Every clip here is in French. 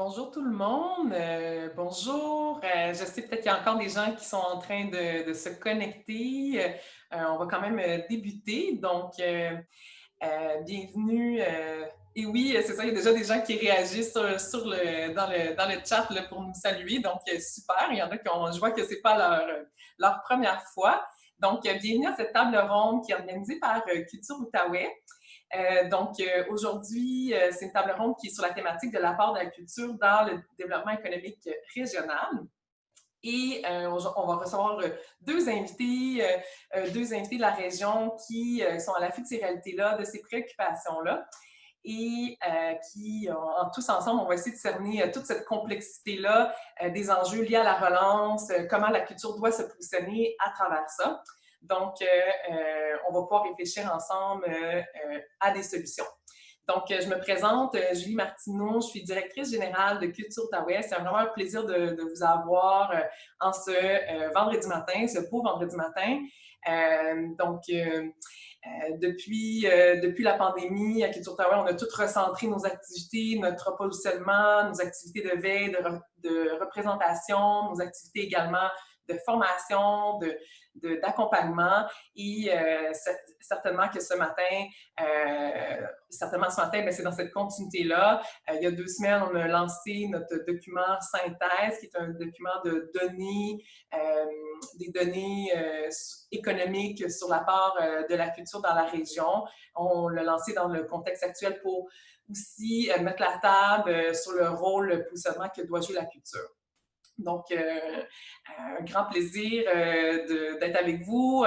Bonjour tout le monde, bonjour. Je sais peut-être qu'il y a encore des gens qui sont en train de se connecter. On va quand même débuter, donc bienvenue. Et oui, c'est ça, il y a déjà des gens qui réagissent dans le chat là, pour nous saluer, donc super. Il y en a je vois que c'est pas leur première fois. Donc, bienvenue à cette table ronde qui est organisée par Culture Outaouais. Aujourd'hui, c'est une table ronde qui est sur la thématique de l'apport de la culture dans le développement économique régional. Et on va recevoir deux invités de la région qui sont à l'affût de ces réalités-là, de ces préoccupations-là. Et tous ensemble, on va essayer de cerner toute cette complexité-là, des enjeux liés à la relance, comment la culture doit se positionner à travers ça. Donc, on va pouvoir réfléchir ensemble à des solutions. Donc, je me présente, Julie Martineau, je suis directrice générale de Culture Outaouais. C'est vraiment un plaisir de vous avoir en ce vendredi matin, ce beau vendredi matin. Depuis la pandémie, à Culture Outaouais, on a tout recentré nos activités, notre positionnement, nos activités de veille, de représentation, nos activités également de formation, d'accompagnement. Et certainement ce matin, c'est dans cette continuité-là. Il y a 2 semaines, on a lancé notre document synthèse, qui est un document de données, des données économiques sur l'apport de la culture dans la région. On l'a lancé dans le contexte actuel pour aussi mettre la table sur le rôle, le positionnement que doit jouer la culture. Donc, un grand plaisir d'être avec vous.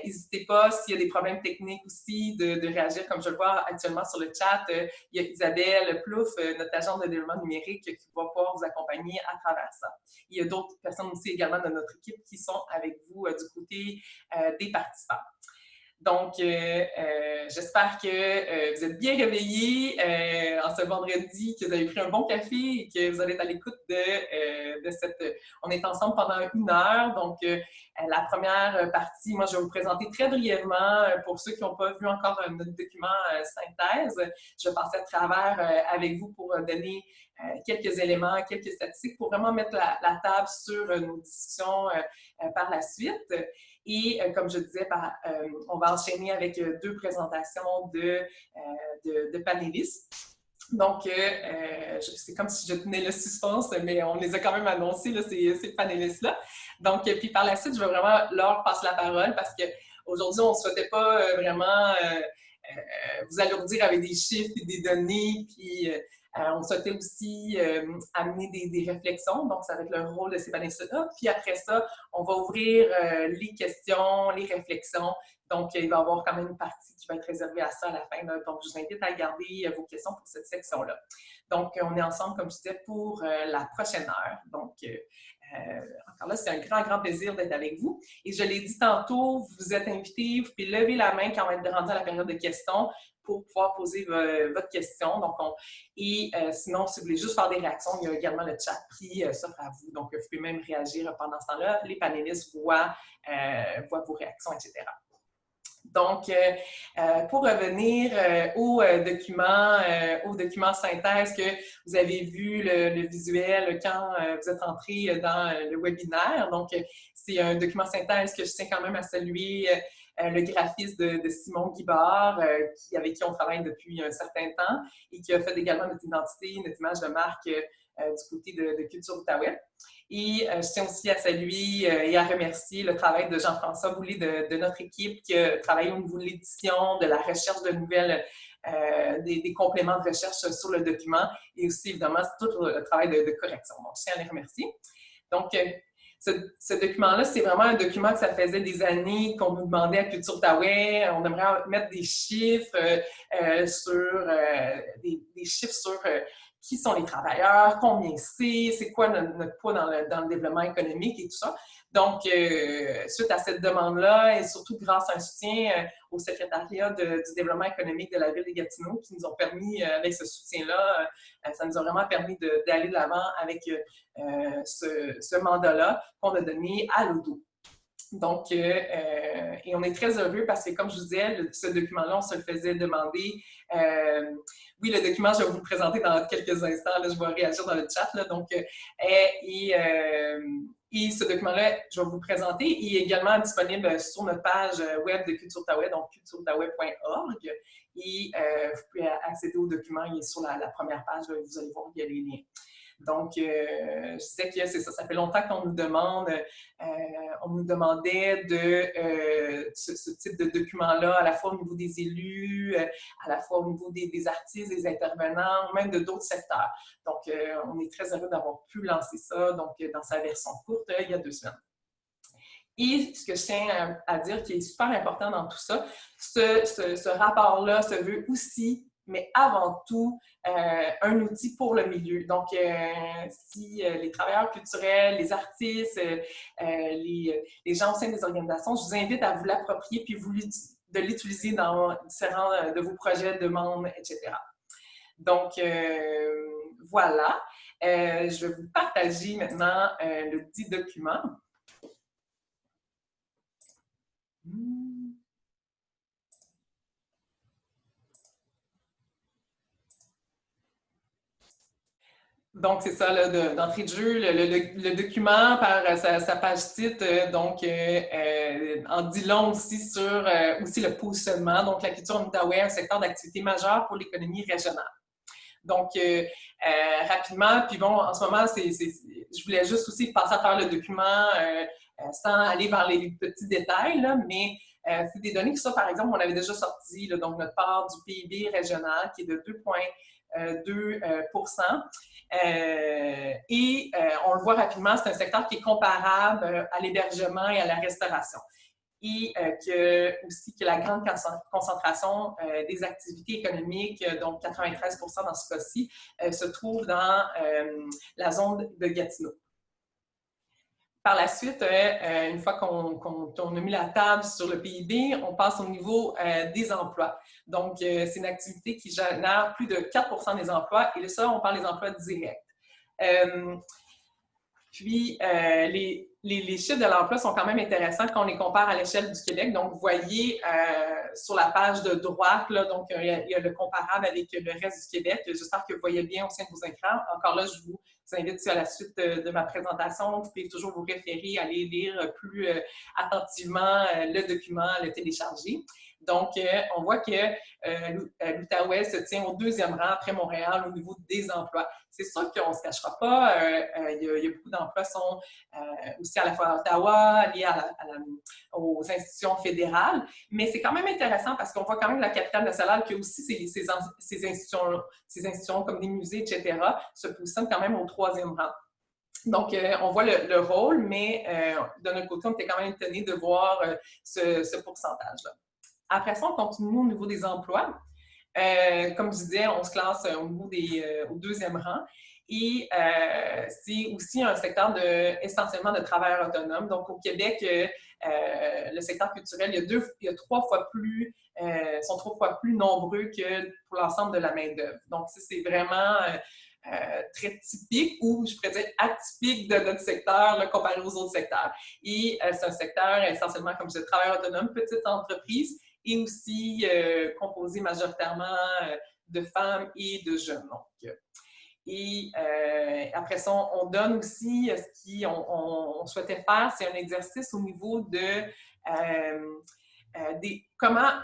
N'hésitez pas, s'il y a des problèmes techniques aussi, de réagir, comme je le vois actuellement sur le chat. Il y a Isabelle Plouffe, notre agente de développement numérique, qui va pouvoir vous accompagner à travers ça. Il y a d'autres personnes aussi également de notre équipe qui sont avec vous du côté des participants. Donc, j'espère que vous êtes bien réveillés en ce vendredi, que vous avez pris un bon café et que vous allez être à l'écoute de cette... On est ensemble pendant 1 heure. Donc, la première partie, moi, je vais vous présenter très brièvement, pour ceux qui n'ont pas vu encore notre document synthèse, je vais passer à travers avec vous pour donner quelques éléments, quelques statistiques pour vraiment mettre la table sur nos discussions par la suite. Et comme je disais, on va enchaîner avec 2 présentations de panélistes. Donc, c'est comme si je tenais le suspense, mais on les a quand même annoncés, là, ces panélistes-là. Donc, puis par la suite, je vais vraiment leur passer la parole parce qu'aujourd'hui, on ne souhaitait pas vraiment vous alourdir avec des chiffres et des données, puis on souhaitait aussi amener des réflexions, donc ça va être le rôle de ces panélistes-là. Puis après ça, on va ouvrir les questions, les réflexions. Donc, il va y avoir quand même une partie qui va être réservée à ça à la fin. Là. Donc, je vous invite à garder vos questions pour cette section-là. Donc, on est ensemble, comme je disais, pour la prochaine heure. Donc, encore là, c'est un grand, grand plaisir d'être avec vous. Et je l'ai dit tantôt, vous êtes invités, vous pouvez lever la main quand on va être rendu à la période de questions pour pouvoir poser votre question. Donc, sinon, si vous voulez juste faire des réactions, il y a également le chat qui s'offre à vous. Donc, vous pouvez même réagir pendant ce temps-là. Les panélistes voient vos réactions, etc. Donc, pour revenir au document synthèse que vous avez vu le visuel quand vous êtes entré dans le webinaire. Donc, c'est un document synthèse que je tiens quand même à saluer le graphiste de Simon Guibard, avec qui on travaille depuis un certain temps et qui a fait également notre identité, notre image de marque du côté de Culture Outaouais. Et je tiens aussi à saluer et à remercier le travail de Jean-François Boulay de notre équipe qui a travaillé au niveau de l'édition, de la recherche de nouvelles, des compléments de recherche sur le document et aussi évidemment tout le travail de correction. Donc, je tiens à les remercier. Donc, ce document-là, c'est vraiment un document que ça faisait des années qu'on nous demandait à Culture Outaouais. On aimerait mettre des chiffres des chiffres sur qui sont les travailleurs, combien c'est quoi notre poids dans le développement économique et tout ça. Donc, suite à cette demande-là, et surtout grâce à un soutien au secrétariat du développement économique de la ville de Gatineau, qui nous ont permis, avec ce soutien-là, ça nous a vraiment permis d'aller de l'avant avec ce mandat-là qu'on a donné à l'ODO. Donc, et on est très heureux parce que, comme je vous disais, ce document-là, on se le faisait demander. Oui, le document, je vais vous le présenter dans quelques instants. Là, je vais réagir dans le chat. Là, donc, et ce document-là, je vais vous le présenter. Il est également disponible sur notre page web de Culture Outaouais, donc cultureoutaouais.org. Et vous pouvez accéder au document. Il est sur la première page. Là, vous allez voir, il y a les liens. Donc, je disais que c'est ça, ça fait longtemps qu'on nous demande, on nous demandait de ce type de document-là, à la fois au niveau des élus, à la fois au niveau des artistes, des intervenants, même de d'autres secteurs. Donc, on est très heureux d'avoir pu lancer ça, donc dans sa version courte, il y a 2 semaines. Et ce que je tiens à dire qui est super important dans tout ça, ce rapport-là se veut aussi, mais avant tout, un outil pour le milieu. Donc, si les travailleurs culturels, les artistes, les gens au sein des organisations, je vous invite à vous l'approprier puis de l'utiliser dans différents de vos projets, demandes, etc. Donc, voilà. Je vais vous partager maintenant le dit document. Donc, c'est ça, d'entrée de jeu, le document par sa page titre, donc, en dit long aussi sur aussi le positionnement. Donc, la culture en Outaouais, un secteur d'activité majeur pour l'économie régionale. Donc, rapidement, puis bon, en ce moment, je voulais juste aussi passer à travers le document sans aller vers les petits détails, là, mais c'est des données qui sont, par exemple, on avait déjà sorti, là, donc notre part du PIB régional qui est de 2,2%. Et on le voit rapidement, c'est un secteur qui est comparable à l'hébergement et à la restauration. Et aussi que la grande concentration des activités économiques, donc 93% dans ce cas-ci, se trouve dans la zone de Gatineau. Par la suite, une fois qu'on a mis la table sur le PIB, on passe au niveau des emplois. Donc, c'est une activité qui génère plus de 4% des emplois, et ça, on parle des emplois directs. Puis, les chiffres de l'emploi sont quand même intéressants quand on les compare à l'échelle du Québec. Donc, vous voyez sur la page de droite, là, donc, il y a le comparable avec le reste du Québec. J'espère que vous voyez bien au sein de vos écrans. Encore là, je vous invite à la suite de ma présentation. Vous pouvez toujours vous référer, aller lire plus attentivement le document, le télécharger. Donc, on voit que l'Outaouais se tient au 2e rang après Montréal au niveau des emplois. C'est sûr qu'on ne se cachera pas, il y a beaucoup d'emplois qui sont aussi à la fois à Ottawa, liés aux institutions fédérales, mais c'est quand même intéressant parce qu'on voit quand même la capitale nationale qui a aussi ces institutions comme des musées, etc., se positionnent quand même au 3e rang. Donc, on voit le rôle, mais de notre côté, on était quand même étonné de voir ce pourcentage-là. Après ça, on continue au niveau des emplois. Comme je disais, on se classe au niveau au 2e rang. Et c'est aussi un secteur essentiellement de travailleurs autonomes. Donc, au Québec, le secteur culturel, il y a 3 fois plus, sont 3 fois plus nombreux que pour l'ensemble de la main-d'œuvre. Donc, ça, c'est vraiment très typique ou, je pourrais dire, atypique de notre secteur là, comparé aux autres secteurs. Et c'est un secteur essentiellement, comme je disais, travailleurs autonomes, petites entreprises, et aussi composé majoritairement de femmes et de jeunes. Donc, et après ça, on donne aussi ce qu'on souhaitait faire, c'est un exercice au niveau de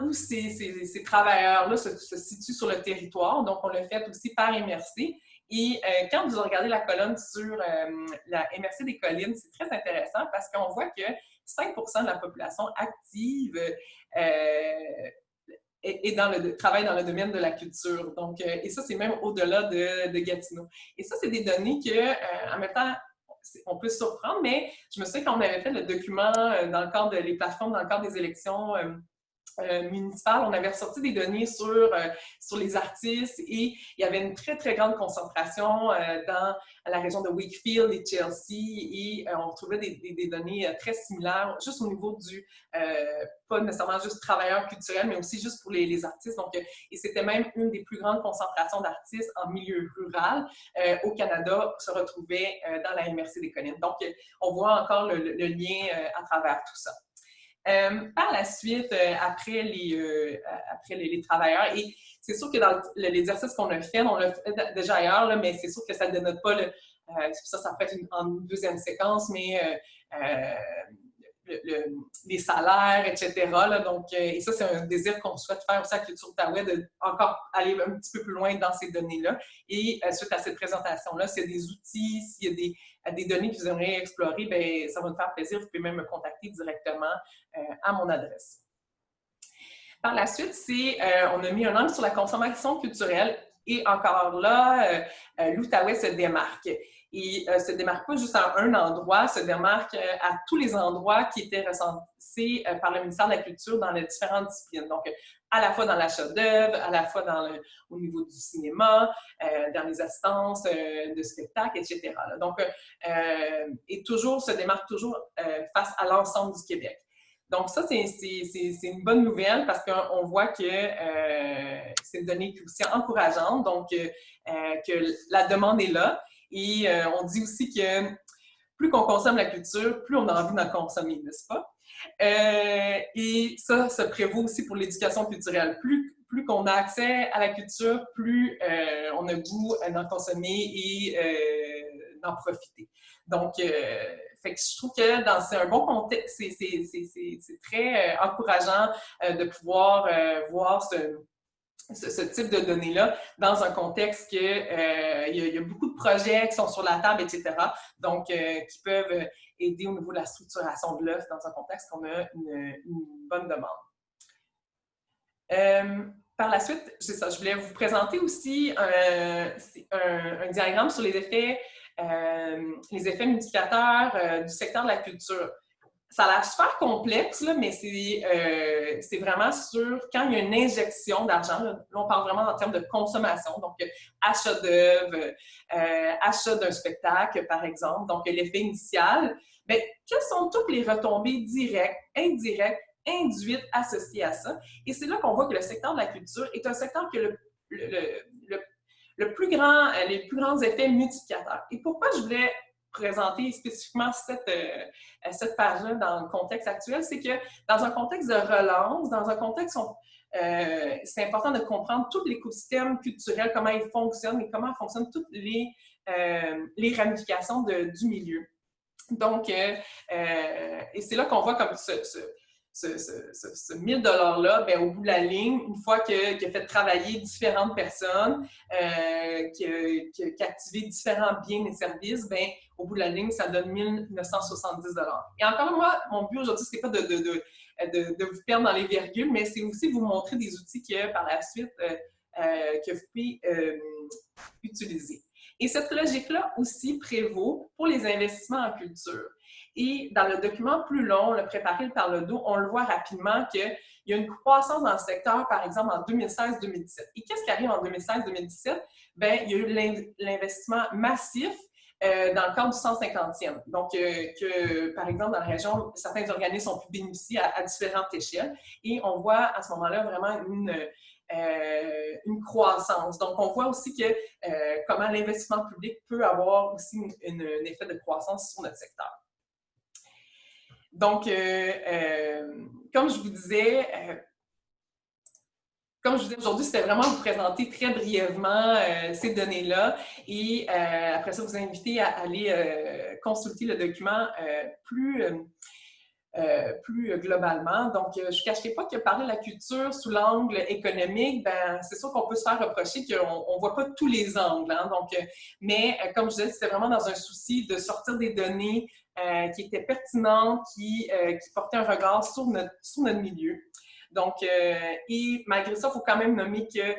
où ces travailleurs-là se situent sur le territoire. Donc, on l'a fait aussi par MRC. Et quand vous regardez la colonne sur la MRC des collines, c'est très intéressant parce qu'on voit que 5% de la population active travaille dans le domaine de la culture. Donc, et ça, c'est même au-delà de Gatineau. Et ça, c'est des données que, en même temps, on peut se surprendre, mais je me souviens qu'on avait fait le document dans le cadre des plateformes, dans le cadre des élections municipal, on avait ressorti des données sur les artistes et il y avait une très, très grande concentration dans la région de Wakefield et Chelsea et on trouvait des données très similaires, juste au niveau pas nécessairement juste travailleurs culturels, mais aussi juste pour les artistes. Donc, et c'était même une des plus grandes concentrations d'artistes en milieu rural au Canada, se retrouvait dans la MRC des Collines. Donc, on voit encore le lien à travers tout ça. Par la suite, après les travailleurs, et c'est sûr que dans l'exercice qu'on a fait, on l'a fait déjà ailleurs, là, mais c'est sûr que ça ne dénote pas ça peut être en deuxième séquence, mais les salaires, etc. Là, donc, et ça, c'est un désir qu'on souhaite faire aussi à Culture Outaouais, de encore aller un petit peu plus loin dans ces données-là. Et suite à cette présentation-là, s'il y a des outils, s'il y a des données que vous aimeriez explorer, bien, ça va nous faire plaisir. Vous pouvez même me contacter directement à mon adresse. Par la suite, on a mis un angle sur la consommation culturelle. Et encore là, l'Outaouais se démarque. Et se démarque pas juste à un endroit, se démarque à tous les endroits qui étaient recensés par le ministère de la Culture dans les différentes disciplines. Donc, à la fois dans l'achat d'œuvres, à la fois au niveau du cinéma, dans les assistances de spectacles, etc. Là. Donc, et toujours se démarque toujours face à l'ensemble du Québec. Donc, ça, c'est une bonne nouvelle parce qu'on voit que c'est une donnée aussi encourageante, donc que la demande est là. Et on dit aussi que plus qu'on consomme la culture, plus on a envie d'en consommer, n'est-ce pas? Et ça prévaut aussi pour l'éducation culturelle. Plus qu'on a accès à la culture, plus on a goût d'en consommer et d'en profiter. Donc, fait que je trouve que c'est un bon contexte, c'est très encourageant de pouvoir voir ce type de données-là dans un contexte qu'il y a beaucoup de projets qui sont sur la table, etc. Donc, qui peuvent aider au niveau de la structuration de l'œuvre dans un contexte qu'on a une bonne demande. Par la suite, c'est ça, je voulais vous présenter aussi un diagramme sur les effets multiplicateurs du secteur de la culture. Ça a l'air super complexe, là, mais c'est vraiment sur quand il y a une injection d'argent. Là, on parle vraiment en termes de consommation, donc achat d'œuvres, achat d'un spectacle, par exemple. Donc, l'effet initial. Bien, quelles sont toutes les retombées directes, indirectes, induites associées à ça? Et c'est là qu'on voit que le secteur de la culture est un secteur qui a les plus grands effets multiplicateurs. Et pourquoi je voulais présenter spécifiquement cette page-là dans le contexte actuel, c'est que dans un contexte de relance, dans un contexte où c'est important de comprendre tout l'écosystème culturel, comment il fonctionne et comment fonctionnent toutes les ramifications du milieu. Donc, et c'est là qu'on voit comme ce 1000 $-là, bien, au bout de la ligne, une fois qu'il a fait travailler différentes personnes, qu'il a activé différents biens et services, bien, au bout de la ligne, ça donne 1 970 $. Et encore moi, mon but aujourd'hui, ce n'est pas de vous perdre dans les virgules, mais c'est aussi de vous montrer des outils que par la suite, que vous pouvez utiliser. Et cette logique-là aussi prévaut pour les investissements en culture. Et dans le document plus long, le préparé par le dos, on le voit rapidement qu'il y a une croissance dans le secteur, par exemple, en 2016-2017. Et qu'est-ce qui arrive en 2016-2017? Bien, il y a eu l'investissement massif dans le cadre du 150e. Donc, par exemple, dans la région, certains organismes ont pu bénéficier à différentes échelles. Et on voit à ce moment-là vraiment une croissance. Donc, on voit aussi que comment l'investissement public peut avoir aussi un effet de croissance sur notre secteur. Donc, comme je vous disais, aujourd'hui, c'était vraiment vous présenter très brièvement ces données-là et après ça, vous inviter à aller consulter le document plus globalement. Donc, je ne cacherai pas que parler de la culture sous l'angle économique, ben, c'est sûr qu'on peut se faire reprocher qu'on ne voit pas tous les angles. Hein? Donc, mais comme je disais, c'était vraiment dans un souci de sortir des données qui étaient pertinentes, qui portaient un regard sur notre milieu. Donc, et malgré ça, il faut quand même nommer que,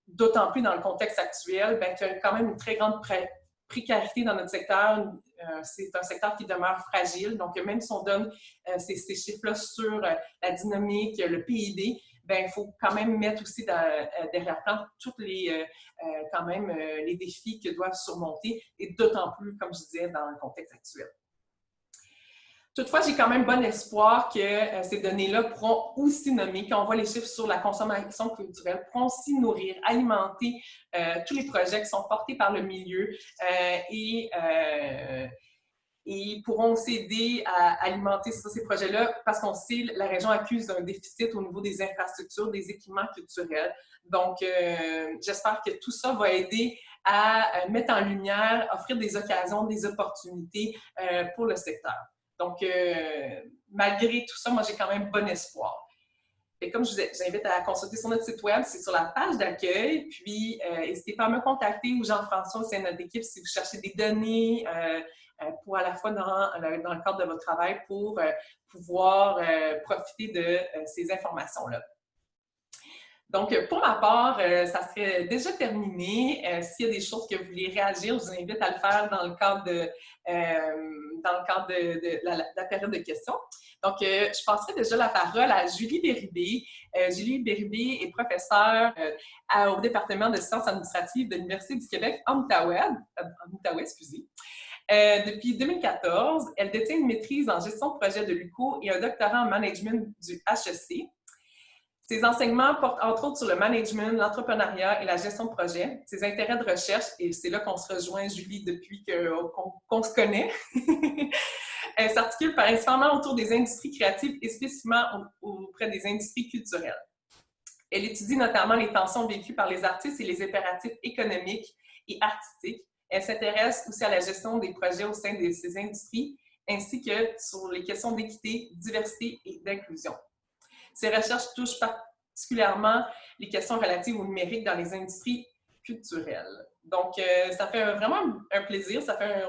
d'autant plus dans le contexte actuel, ben, qu'il y a quand même une très grande précarité dans notre secteur, c'est un secteur qui demeure fragile. Donc, même si on donne ces chiffres-là sur la dynamique, le PIB, ben, il faut quand même mettre aussi derrière plan tous les, quand même, les défis que doivent surmonter, et d'autant plus, comme je disais, dans le contexte actuel. Toutefois, j'ai quand même bon espoir que ces données-là pourront aussi nommer, quand on voit les chiffres sur la consommation culturelle, pourront aussi nourrir, alimenter tous les projets qui sont portés par le milieu et pourront aussi aider à alimenter ces projets-là, parce qu'on sait que la région accuse d'un déficit au niveau des infrastructures, des équipements culturels. Donc, j'espère que tout ça va aider à mettre en lumière, offrir des occasions, des opportunités pour le secteur. Donc, malgré tout ça, moi, j'ai quand même bon espoir. Et comme je vous j'invite à consulter sur notre site web, c'est sur la page d'accueil. Puis, n'hésitez pas à me contacter ou Jean-François, c'est notre équipe, si vous cherchez des données pour à la fois dans le cadre de votre travail pour pouvoir profiter de ces informations-là. Donc, pour ma part, ça serait déjà terminé. S'il y a des choses que vous voulez réagir, je vous invite à le faire dans le cadre de la période de questions. Donc, je passerai déjà la parole à Julie Bérubé. Julie Bérubé est professeure au département de sciences administratives de l'Université du Québec en Outaouais. Depuis 2014, elle détient une maîtrise en gestion de projet de l'UQO et un doctorat en management du HEC. Ses enseignements portent entre autres sur le management, l'entrepreneuriat et la gestion de projet. Ses intérêts de recherche, et c'est là qu'on se rejoint, Julie, depuis qu'on se connaît, s'articulent principalement autour des industries créatives et spécifiquement auprès des industries culturelles. Elle étudie notamment les tensions vécues par les artistes et les impératifs économiques et artistiques. Elle s'intéresse aussi à la gestion des projets au sein de ces industries, ainsi que sur les questions d'équité, diversité et d'inclusion. Ces recherches touchent particulièrement les questions relatives au numérique dans les industries culturelles. Donc, ça fait vraiment un plaisir.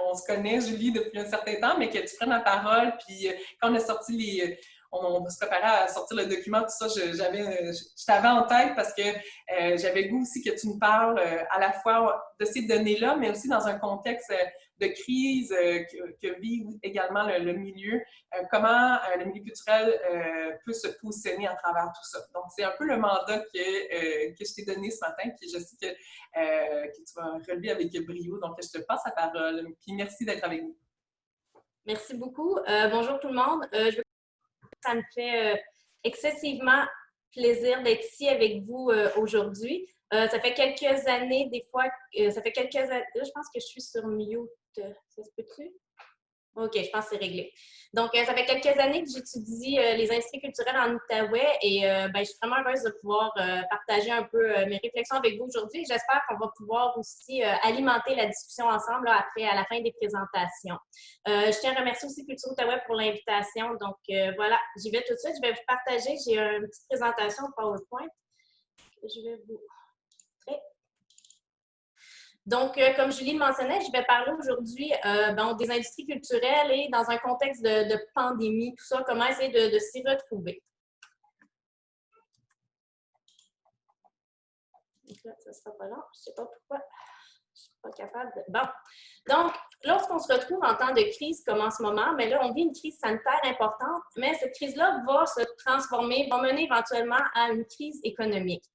On se connaît, Julie, depuis un certain temps, mais que tu prennes la parole. Puis, quand on a sorti on se préparait à sortir le document, tout ça, je t'avais en tête parce que j'avais le goût aussi que tu nous parles à la fois de ces données-là, mais aussi dans un contexte de crise que vit également le milieu, comment le milieu culturel peut se positionner à travers tout ça. Donc, c'est un peu le mandat que je t'ai donné ce matin, puis je sais que tu vas relever avec brio. Donc, je te passe la parole. Puis merci d'être avec nous. Merci beaucoup. Bonjour tout le monde. Ça me fait excessivement plaisir d'être ici avec vous aujourd'hui. Ça fait quelques années, je pense que je suis sur mute. Ça se peut-tu? OK, je pense que c'est réglé. Donc, ça fait quelques années que j'étudie les industries culturelles en Outaouais et je suis vraiment heureuse de pouvoir partager un peu mes réflexions avec vous aujourd'hui. J'espère qu'on va pouvoir aussi alimenter la discussion ensemble là, après, à la fin des présentations. Je tiens à remercier aussi Culture Outaouais pour l'invitation. Donc, voilà, j'y vais tout de suite. Je vais vous partager. J'ai une petite présentation PowerPoint que je vais vous montrer. Donc, comme Julie le mentionnait, je vais parler aujourd'hui des industries culturelles et dans un contexte de pandémie, tout ça, comment essayer de s'y retrouver. Donc là, ça ne sera pas long, je ne sais pas pourquoi. Je ne suis pas capable de... Bon. Donc, lorsqu'on se retrouve en temps de crise comme en ce moment, mais là, on vit une crise sanitaire importante, mais cette crise-là va se transformer, va mener éventuellement à une crise économique.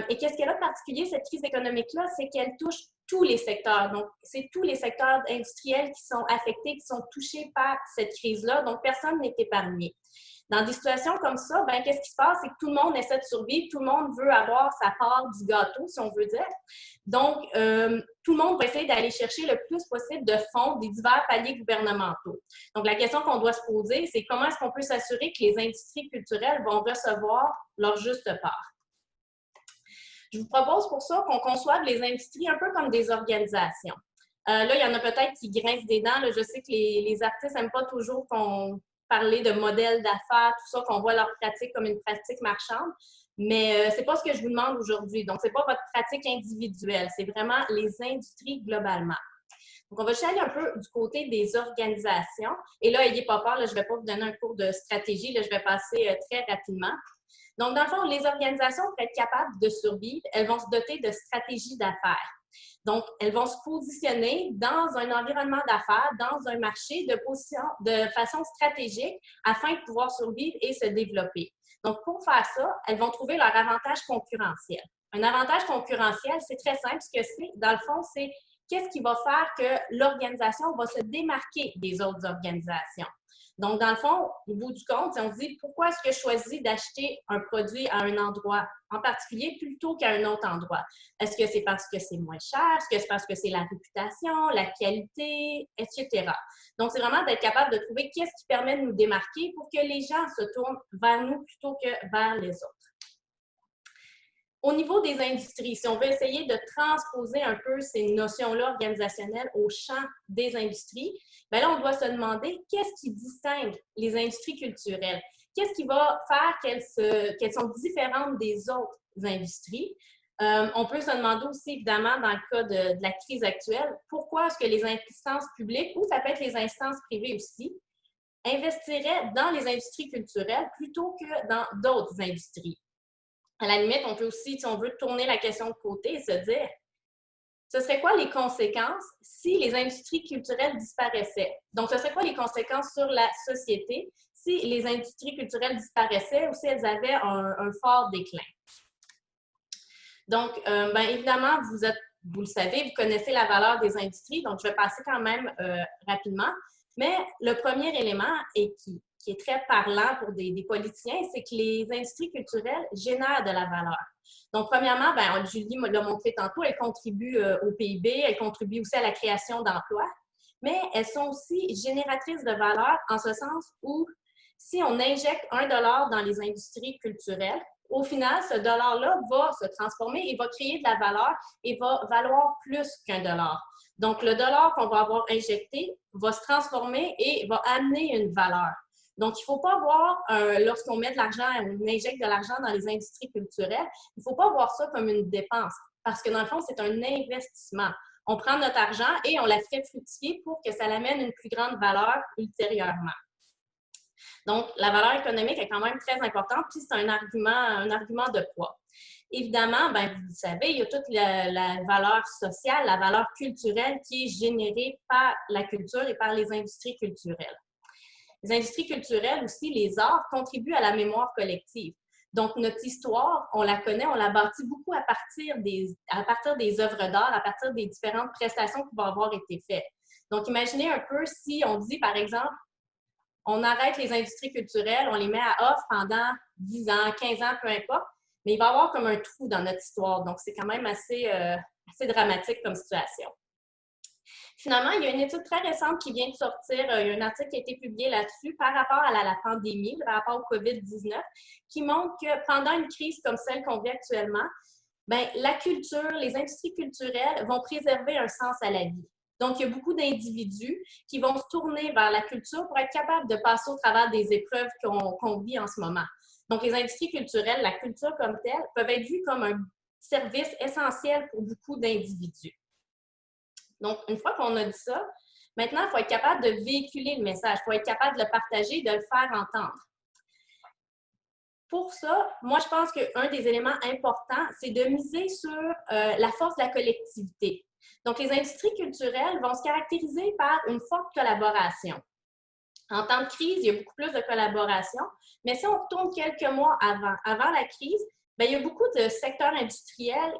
Et qu'est-ce qu'elle a de particulier, cette crise économique-là? C'est qu'elle touche tous les secteurs. Donc, c'est tous les secteurs industriels qui sont affectés, qui sont touchés par cette crise-là. Donc, personne n'est épargné. Dans des situations comme ça, qu'est-ce qui se passe? C'est que tout le monde essaie de survivre, tout le monde veut avoir sa part du gâteau, si on veut dire. Donc, tout le monde va essayer d'aller chercher le plus possible de fonds des divers paliers gouvernementaux. Donc, la question qu'on doit se poser, c'est comment est-ce qu'on peut s'assurer que les industries culturelles vont recevoir leur juste part? Je vous propose pour ça qu'on conçoive les industries un peu comme des organisations. Là, il y en a peut-être qui grincent des dents. Là, je sais que les artistes n'aiment pas toujours qu'on parle de modèles d'affaires, tout ça, qu'on voit leur pratique comme une pratique marchande. Mais ce n'est pas ce que je vous demande aujourd'hui. Donc, ce n'est pas votre pratique individuelle. C'est vraiment les industries globalement. Donc, on va juste aller un peu du côté des organisations. Et là, n'ayez pas peur, là, je ne vais pas vous donner un cours de stratégie. Là, je vais passer très rapidement. Donc, dans le fond, les organisations, pour être capables de survivre, elles vont se doter de stratégies d'affaires. Donc, elles vont se positionner dans un environnement d'affaires, dans un marché de façon stratégique afin de pouvoir survivre et se développer. Donc, pour faire ça, elles vont trouver leur avantage concurrentiel. Un avantage concurrentiel, c'est très simple. Ce que c'est, dans le fond, c'est qu'est-ce qui va faire que l'organisation va se démarquer des autres organisations. Donc, dans le fond, au bout du compte, on se dit pourquoi est-ce que je choisis d'acheter un produit à un endroit en particulier plutôt qu'à un autre endroit? Est-ce que c'est parce que c'est moins cher? Est-ce que c'est parce que c'est la réputation, la qualité, etc.? Donc, c'est vraiment d'être capable de trouver qu'est-ce qui permet de nous démarquer pour que les gens se tournent vers nous plutôt que vers les autres. Au niveau des industries, si on veut essayer de transposer un peu ces notions-là organisationnelles au champ des industries, bien là, on doit se demander qu'est-ce qui distingue les industries culturelles? Qu'est-ce qui va faire qu'elles sont différentes des autres industries? On peut se demander aussi, évidemment, dans le cas de la crise actuelle, pourquoi est-ce que les instances publiques, ou ça peut être les instances privées aussi, investiraient dans les industries culturelles plutôt que dans d'autres industries? À la limite, on peut aussi, si on veut tourner la question de côté et se dire, ce serait quoi les conséquences si les industries culturelles disparaissaient? Donc, ce serait quoi les conséquences sur la société si les industries culturelles disparaissaient ou si elles avaient un fort déclin? Donc, bien évidemment, vous le savez, vous connaissez la valeur des industries, donc je vais passer quand même rapidement. Mais le premier élément, et qui est très parlant pour des politiciens, c'est que les industries culturelles génèrent de la valeur. Donc, premièrement, bien, Julie l'a montré tantôt, elles contribuent au PIB, elles contribuent aussi à la création d'emplois, mais elles sont aussi génératrices de valeur en ce sens où si on injecte $1 dans les industries culturelles, au final, ce dollar-là va se transformer et va créer de la valeur et va valoir plus qu'un dollar. Donc, le dollar qu'on va avoir injecté va se transformer et va amener une valeur. Donc, il ne faut pas voir, lorsqu'on met de l'argent, on injecte de l'argent dans les industries culturelles, il ne faut pas voir ça comme une dépense parce que dans le fond, c'est un investissement. On prend notre argent et on la fait fructifier pour que ça l'amène une plus grande valeur ultérieurement. Donc, la valeur économique est quand même très importante, puis c'est un argument de poids. Évidemment, bien, vous le savez, il y a toute la valeur sociale, la valeur culturelle qui est générée par la culture et par les industries culturelles. Les industries culturelles aussi, les arts, contribuent à la mémoire collective. Donc, notre histoire, on la connaît, on la bâtit beaucoup à partir des œuvres d'art, à partir des différentes prestations qui vont avoir été faites. Donc, imaginez un peu si on dit, par exemple, on arrête les industries culturelles, on les met à off pendant 10 ans, 15 ans, peu importe, mais il va y avoir comme un trou dans notre histoire. Donc, c'est quand même assez dramatique comme situation. Finalement, il y a une étude très récente qui vient de sortir, il y a un article qui a été publié là-dessus par rapport à la pandémie, par rapport au COVID-19, qui montre que pendant une crise comme celle qu'on vit actuellement, bien, la culture, les industries culturelles vont préserver un sens à la vie. Donc, il y a beaucoup d'individus qui vont se tourner vers la culture pour être capables de passer au travers des épreuves qu'on vit en ce moment. Donc, les industries culturelles, la culture comme telle, peuvent être vues comme un service essentiel pour beaucoup d'individus. Donc, une fois qu'on a dit ça, maintenant, il faut être capable de véhiculer le message, il faut être capable de le partager, de le faire entendre. Pour ça, moi, je pense qu'un des éléments importants, c'est de miser sur la force de la collectivité. Donc, les industries culturelles vont se caractériser par une forte collaboration. En temps de crise, il y a beaucoup plus de collaboration, mais si on retourne quelques mois avant la crise, bien, il y a beaucoup de secteurs industriels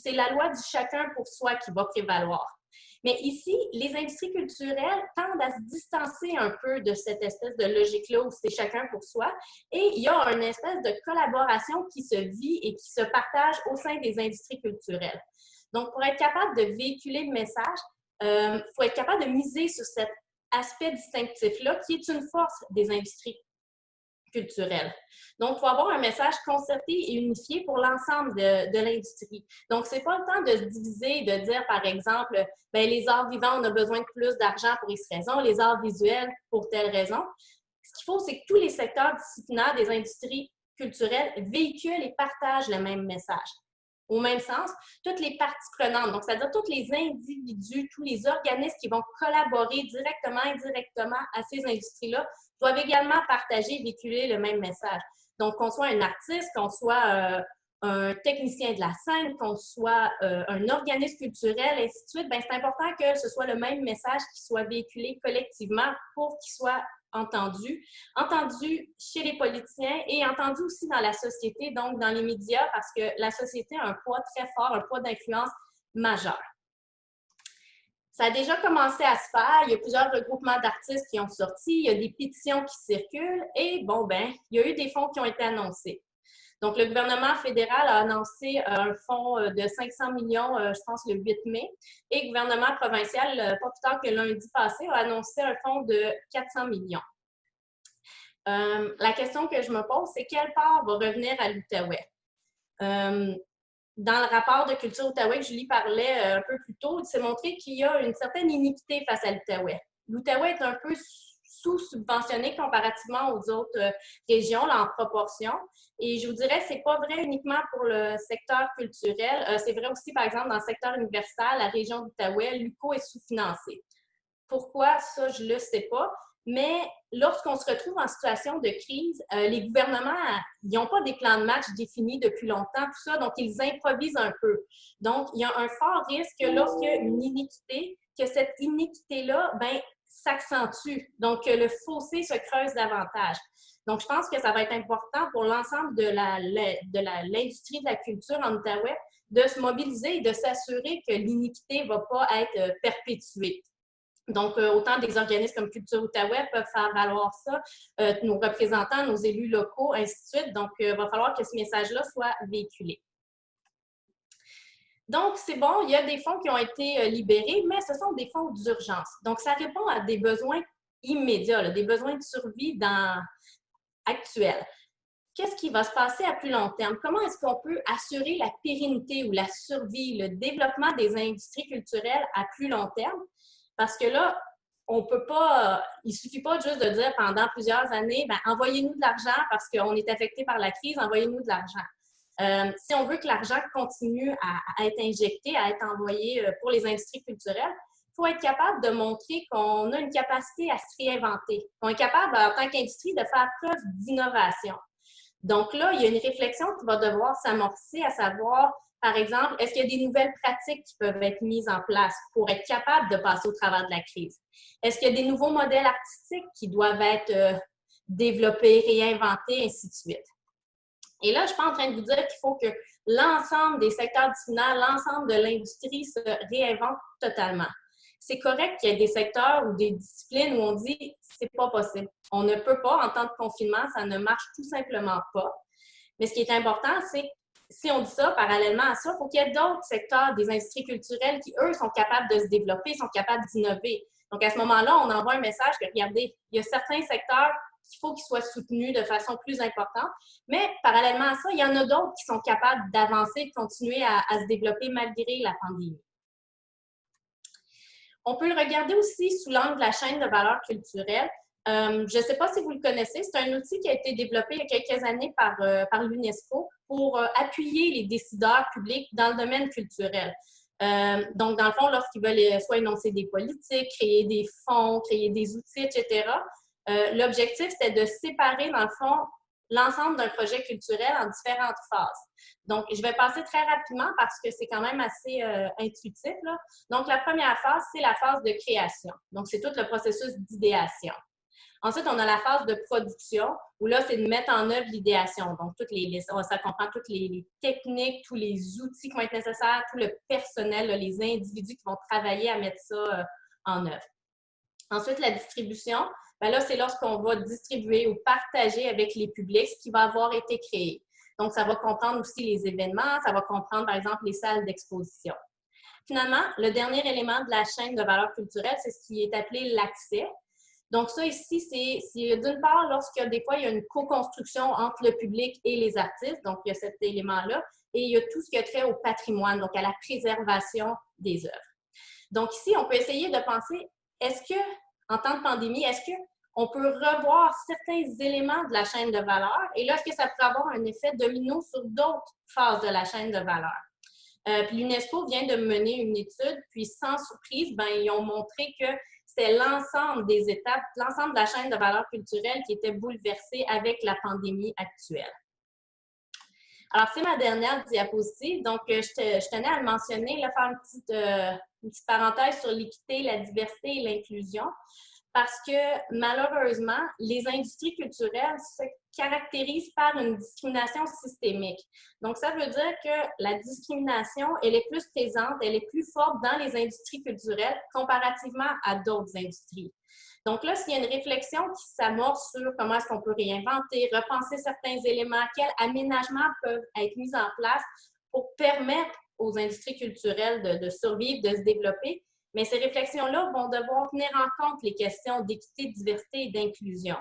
c'est la loi du chacun pour soi qui va prévaloir. Mais ici, les industries culturelles tendent à se distancer un peu de cette espèce de logique-là où c'est chacun pour soi. Et il y a une espèce de collaboration qui se vit et qui se partage au sein des industries culturelles. Donc, pour être capable de véhiculer le message, il faut être capable de miser sur cet aspect distinctif-là qui est une force des industries culturelles. Donc, il faut avoir un message concerté et unifié pour l'ensemble de l'industrie. Donc, ce n'est pas le temps de se diviser, de dire, par exemple, bien, les arts vivants, on a besoin de plus d'argent pour X raison, les arts visuels pour telle raison. Ce qu'il faut, c'est que tous les secteurs disciplinaires des industries culturelles véhiculent et partagent le même message. Au même sens, toutes les parties prenantes, donc c'est-à-dire tous les individus, tous les organismes qui vont collaborer directement et indirectement à ces industries-là, doivent également partager et véhiculer le même message. Donc, qu'on soit un artiste, qu'on soit un technicien de la scène, qu'on soit un organisme culturel, ainsi de suite, bien, c'est important que ce soit le même message qui soit véhiculé collectivement pour qu'il soit entendu chez les politiciens et entendu aussi dans la société, donc dans les médias, parce que la société a un poids très fort, un poids d'influence majeur. Ça a déjà commencé à se faire. Il y a plusieurs regroupements d'artistes qui ont sorti. Il y a des pétitions qui circulent. Et bon, ben, il y a eu des fonds qui ont été annoncés. Donc, le gouvernement fédéral a annoncé un fonds de 500 millions, je pense, le 8 mai. Et le gouvernement provincial, pas plus tard que lundi passé, a annoncé un fonds de 400 millions. La question que je me pose, c'est quelle part va revenir à l'Outaouais? Dans le rapport de Culture Outaouais que Julie parlait un peu plus tôt, il s'est montré qu'il y a une certaine iniquité face à l'Outaouais. L'Outaouais est un peu sous-subventionné comparativement aux autres régions, là, en proportion. Et je vous dirais, c'est pas vrai uniquement pour le secteur culturel. C'est vrai aussi, par exemple, dans le secteur universitaire, la région d'Outaouais, l'UQO est sous-financée. Pourquoi? Ça, je le sais pas. Mais lorsqu'on se retrouve en situation de crise, les gouvernements, ils n'ont pas des plans de match définis depuis longtemps, tout ça, donc ils improvisent un peu. Donc, il y a un fort risque que lorsqu'il y a une iniquité, que cette iniquité-là, ben, s'accentue. Donc, que le fossé se creuse davantage. Donc, je pense que ça va être important pour l'ensemble de l'industrie de la culture en Outaouais de se mobiliser et de s'assurer que l'iniquité ne va pas être perpétuée. Donc, autant des organismes comme Culture Outaouais peuvent faire valoir ça, nos représentants, nos élus locaux, ainsi de suite. Donc, il va falloir que ce message-là soit véhiculé. Donc, c'est bon, il y a des fonds qui ont été libérés, mais ce sont des fonds d'urgence. Donc, ça répond à des besoins immédiats, là, des besoins de survie actuels. Qu'est-ce qui va se passer à plus long terme? Comment est-ce qu'on peut assurer la pérennité ou la survie, le développement des industries culturelles à plus long terme? Parce que là, on peut pas, il suffit pas juste de dire pendant plusieurs années, ben, envoyez-nous de l'argent parce qu'on est affecté par la crise, envoyez-nous de l'argent. Si on veut que l'argent continue à être injecté, à être envoyé pour les industries culturelles, il faut être capable de montrer qu'on a une capacité à se réinventer, qu'on est capable, en tant qu'industrie, de faire preuve d'innovation. Donc là, il y a une réflexion qui va devoir s'amorcer, à savoir, par exemple, est-ce qu'il y a des nouvelles pratiques qui peuvent être mises en place pour être capable de passer au travers de la crise? Est-ce qu'il y a des nouveaux modèles artistiques qui doivent être développés, réinventés, ainsi de suite? Et là, je ne suis pas en train de vous dire qu'il faut que l'ensemble des secteurs disciplinaires, l'ensemble de l'industrie se réinvente totalement. C'est correct qu'il y ait des secteurs ou des disciplines où on dit c'est pas possible. On ne peut pas, en temps de confinement, ça ne marche tout simplement pas. Mais ce qui est important, c'est que si on dit ça, parallèlement à ça, il faut qu'il y ait d'autres secteurs des industries culturelles qui, eux, sont capables de se développer, sont capables d'innover. Donc, à ce moment-là, on envoie un message que, regardez, il y a certains secteurs qu'il faut qu'ils soient soutenus de façon plus importante, mais parallèlement à ça, il y en a d'autres qui sont capables d'avancer, de continuer à se développer malgré la pandémie. On peut le regarder aussi sous l'angle de la chaîne de valeur culturelle. Je ne sais pas si vous le connaissez, c'est un outil qui a été développé il y a quelques années par l'UNESCO pour appuyer les décideurs publics dans le domaine culturel. Donc, dans le fond, lorsqu'ils veulent soit énoncer des politiques, créer des fonds, créer des outils, etc., l'objectif, c'était de séparer, dans le fond, l'ensemble d'un projet culturel en différentes phases. Donc, je vais passer très rapidement parce que c'est quand même assez intuitif, là. Donc, la première phase, c'est la phase de création. Donc, c'est tout le processus d'idéation. Ensuite, on a la phase de production, où là, c'est de mettre en œuvre l'idéation. Donc, ça comprend toutes les techniques, tous les outils qui vont être nécessaires, tout le personnel, là, les individus qui vont travailler à mettre ça en œuvre. Ensuite, la distribution. Bien là, c'est lorsqu'on va distribuer ou partager avec les publics ce qui va avoir été créé. Donc, ça va comprendre aussi les événements, ça va comprendre, par exemple, les salles d'exposition. Finalement, le dernier élément de la chaîne de valeur culturelle, c'est ce qui est appelé l'accès. Donc, ça ici, c'est d'une part, des fois, il y a une co-construction entre le public et les artistes. Donc, il y a cet élément-là. Et il y a tout ce qui a trait au patrimoine, donc à la préservation des œuvres. Donc, ici, on peut essayer de penser, est-ce que, en temps de pandémie, est-ce qu'on peut revoir certains éléments de la chaîne de valeur? Et là, est-ce que ça pourrait avoir un effet domino sur d'autres phases de la chaîne de valeur? Puis l'UNESCO vient de mener une étude, puis sans surprise, ben, ils ont montré que c'était l'ensemble des étapes, l'ensemble de la chaîne de valeur culturelle qui était bouleversée avec la pandémie actuelle. Alors, c'est ma dernière diapositive. Donc, je tenais à le mentionner, là, faire une petite parenthèse sur l'équité, la diversité et l'inclusion. Parce que malheureusement, les industries culturelles se caractérisent par une discrimination systémique. Donc, ça veut dire que la discrimination, elle est plus présente, elle est plus forte dans les industries culturelles comparativement à d'autres industries. Donc là, s'il y a une réflexion qui s'amorce sur comment est-ce qu'on peut réinventer, repenser certains éléments, quels aménagements peuvent être mis en place pour permettre aux industries culturelles de survivre, de se développer, mais ces réflexions-là vont devoir tenir en compte les questions d'équité, de diversité et d'inclusion.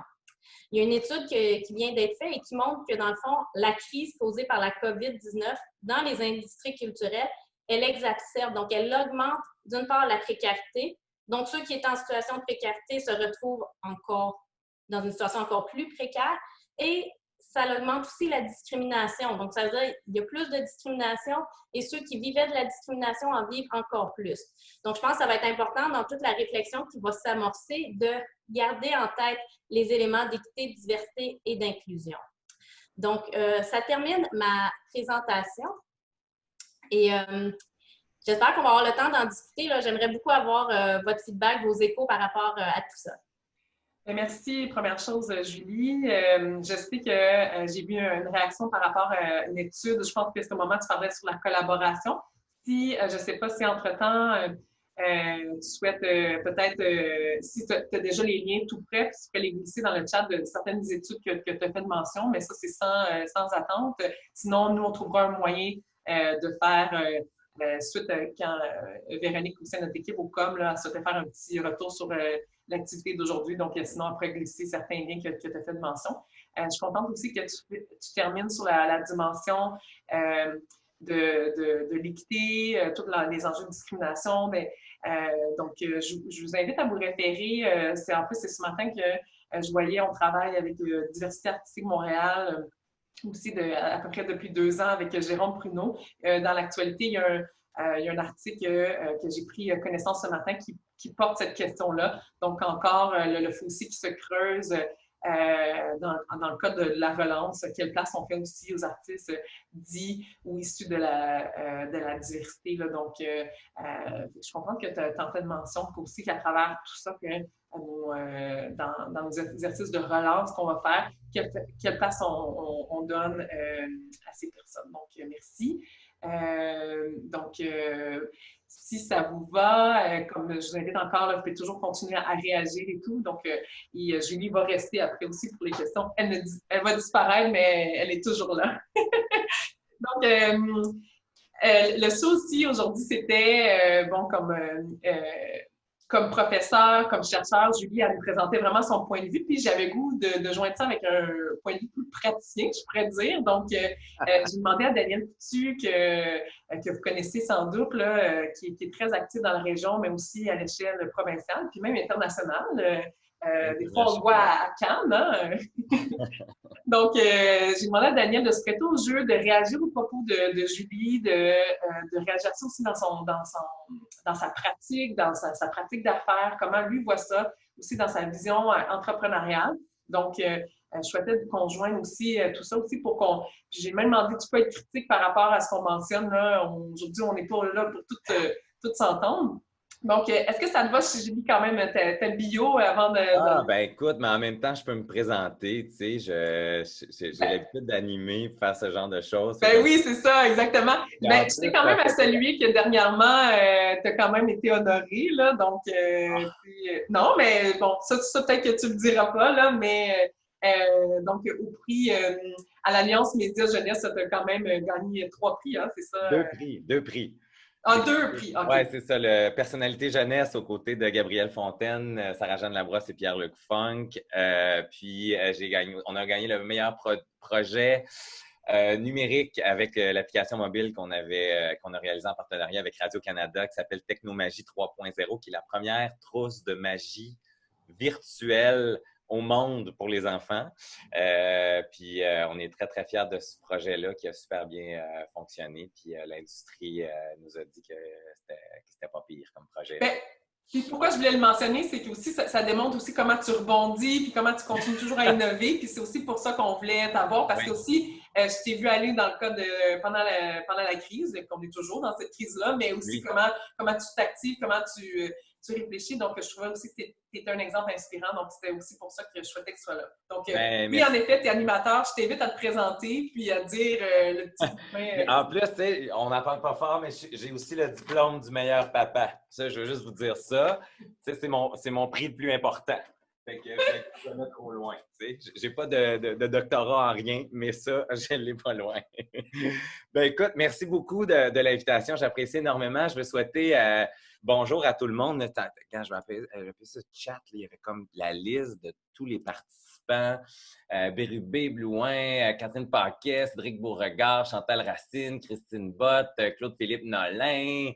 Il y a une étude qui vient d'être faite et qui montre que, dans le fond, la crise causée par la COVID-19 dans les industries culturelles, elle exacerbe, donc elle augmente d'une part la précarité. Donc, ceux qui étaient en situation de précarité se retrouvent encore dans une situation encore plus précaire et ça augmente aussi la discrimination. Donc, ça veut dire qu'il y a plus de discrimination et ceux qui vivaient de la discrimination en vivent encore plus. Donc, je pense que ça va être important dans toute la réflexion qui va s'amorcer de garder en tête les éléments d'équité, de diversité et d'inclusion. Donc, ça termine ma présentation et j'espère qu'on va avoir le temps d'en discuter. J'aimerais beaucoup avoir votre feedback, vos échos par rapport à tout ça. Merci. Première chose, Julie. Je sais que j'ai vu une réaction par rapport à une étude. Je pense que c'est au moment où tu parlais sur la collaboration. Si, je ne sais pas si entre-temps, tu souhaites peut-être, si tu as déjà les liens tout prêts, tu peux les glisser dans le chat de certaines études que tu as fait de mention, mais ça, c'est sans attente. Sinon, nous, on trouvera un moyen de faire... suite quand Véronique aussi, notre équipe au COM, là, a souhaité faire un petit retour sur l'activité d'aujourd'hui. Donc, sinon, après glisser certains liens que tu as fait de mention. Je suis contente aussi que tu termines sur la dimension de l'équité, tous les enjeux de discrimination. Donc, je vous invite à vous référer. En plus, c'est ce matin que je voyais, on travaille avec Diversité artistique Montréal, aussi à peu près depuis 2 ans avec Jérôme Pruneau. Dans l'actualité, il y a un article que j'ai pris connaissance ce matin qui porte cette question-là. Donc, encore le fossé qui se creuse dans le cas de la relance, quelle place on fait aussi aux artistes dits ou issus de la diversité. Là. Donc, je comprends que tu en fais de mention aussi qu'à travers tout ça, dans nos exercices de relance qu'on va faire, quelle place on donne à ces personnes. Donc, merci. Si ça vous va, comme je vous invite encore, là, vous pouvez toujours continuer à réagir et tout. Donc, Julie va rester après aussi pour les questions. Elle va disparaître, mais elle est toujours là. Donc, le souci aujourd'hui, c'était, comme professeur, comme chercheur, Julie, elle nous présentait vraiment son point de vue, puis j'avais goût de joindre ça avec un point de vue plus praticien, je pourrais dire. Donc, j'ai demandé à Danielle Coutu, que vous connaissez sans doute, là, qui est très active dans la région, mais aussi à l'échelle provinciale, puis même internationale. Des fois, on le voit à Cannes. Hein? Donc, j'ai demandé à Danielle de se prêter au jeu, de réagir au propos de Julie, de réagir aussi dans sa pratique, dans sa pratique d'affaires, comment lui voit ça, aussi dans sa vision entrepreneuriale. Donc, je souhaitais qu'on joigne aussi tout ça aussi pour qu'on... J'ai même demandé, tu peux être critique par rapport à ce qu'on mentionne là. Aujourd'hui, on n'est pas là pour tout s'entendre. Donc, est-ce que ça te va si je lis quand même ta bio avant de... Ben écoute, mais en même temps, je peux me présenter, tu sais, j'ai l'habitude d'animer, faire ce genre de choses. Ben oui, c'est ça, exactement. Ben, je t'ai quand même à saluer que dernièrement, tu as quand même été honoré, là, donc, non, mais bon, ça peut-être que tu le diras pas, là, mais donc, au prix, à l'Alliance Média Jeunesse, tu as quand même gagné 3 prix, hein, c'est ça? 2 prix. Ah, 2 prix, OK. Oui, c'est ça, le Personnalité Jeunesse aux côtés de Gabrielle Fontaine, Sarah-Jeanne Labrosse et Pierre-Luc Funk. Puis, on a gagné le meilleur projet numérique avec l'application mobile qu'on a réalisée en partenariat avec Radio-Canada qui s'appelle Technomagie 3.0, qui est la première trousse de magie virtuelle au monde pour les enfants. Puis, on est très, très fiers de ce projet-là qui a super bien fonctionné. Puis, l'industrie nous a dit que c'était pas pire comme projet. Ben, Puis pourquoi je voulais le mentionner, c'est que aussi ça démontre aussi comment tu rebondis, puis comment tu continues toujours à innover. Puis c'est aussi pour ça qu'on voulait t'avoir, parce que Oui. aussi, je t'ai vu aller dans le cas de pendant la crise, qu'on est toujours dans cette crise-là, mais aussi Oui. comment tu t'actives, comment tu réfléchis. Donc, je trouvais aussi que tu étais un exemple inspirant. Donc, c'était aussi pour ça que je souhaitais que tu sois là. Donc, Ben, oui, en merci. effet, tu es animateur. Je t'invite à te présenter, puis à dire le petit coup de main. En plus, tu sais, on n'en parle pas fort, mais j'ai aussi le diplôme du meilleur papa. Ça, je veux juste vous dire ça. Tu sais, c'est mon prix le plus important. Fait que je vais trop loin. Tu sais, j'ai pas de doctorat en rien, mais ça, je l'ai pas loin. Ben écoute, merci beaucoup de l'invitation. J'apprécie énormément. Je veux souhaiter bonjour à tout le monde. Quand je vais appeler ce chat, là, il y avait comme la liste de tous les participants. Bérubé, Blouin, Catherine Paquet, Cédric Beauregard, Chantal Racine, Christine Bott, Claude-Philippe Nolin,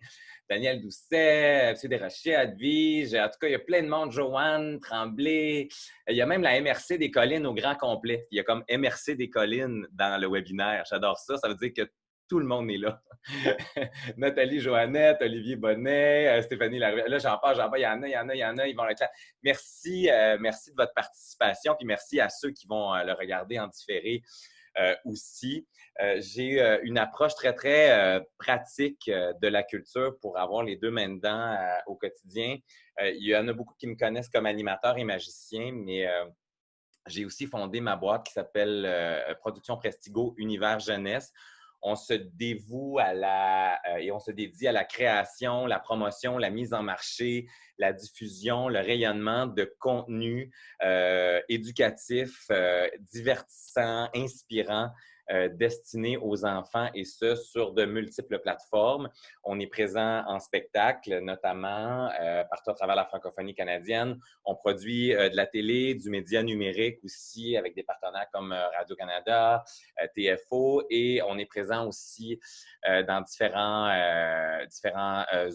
Daniel Doucet, M. Desrochers, Advige. En tout cas, il y a plein de monde. Joanne, Tremblay. Il y a même la MRC des Collines au grand complet. Il y a comme MRC des Collines dans le webinaire. J'adore ça. Ça veut dire que tout le monde est là. Nathalie Joannette, Olivier Bonnet, Stéphanie Laruelle. Là, j'en parle. Il y en a, ils vont être là. Merci, merci de votre participation, puis merci à ceux qui vont le regarder en différé aussi. J'ai une approche très, très pratique de la culture pour avoir les deux mains dedans au quotidien. Il y en a beaucoup qui me connaissent comme animateur et magicien, mais j'ai aussi fondé ma boîte qui s'appelle Production Prestigo Univers Jeunesse. On se dévoue et on se dédie à la création, la promotion, la mise en marché, la diffusion, le rayonnement de contenus éducatifs, divertissants, inspirants, destinés aux enfants et ce, sur de multiples plateformes. On est présent en spectacle, notamment partout à travers la francophonie canadienne. On produit de la télé, du média numérique aussi avec des partenaires comme Radio-Canada, TFO et on est présent aussi dans différents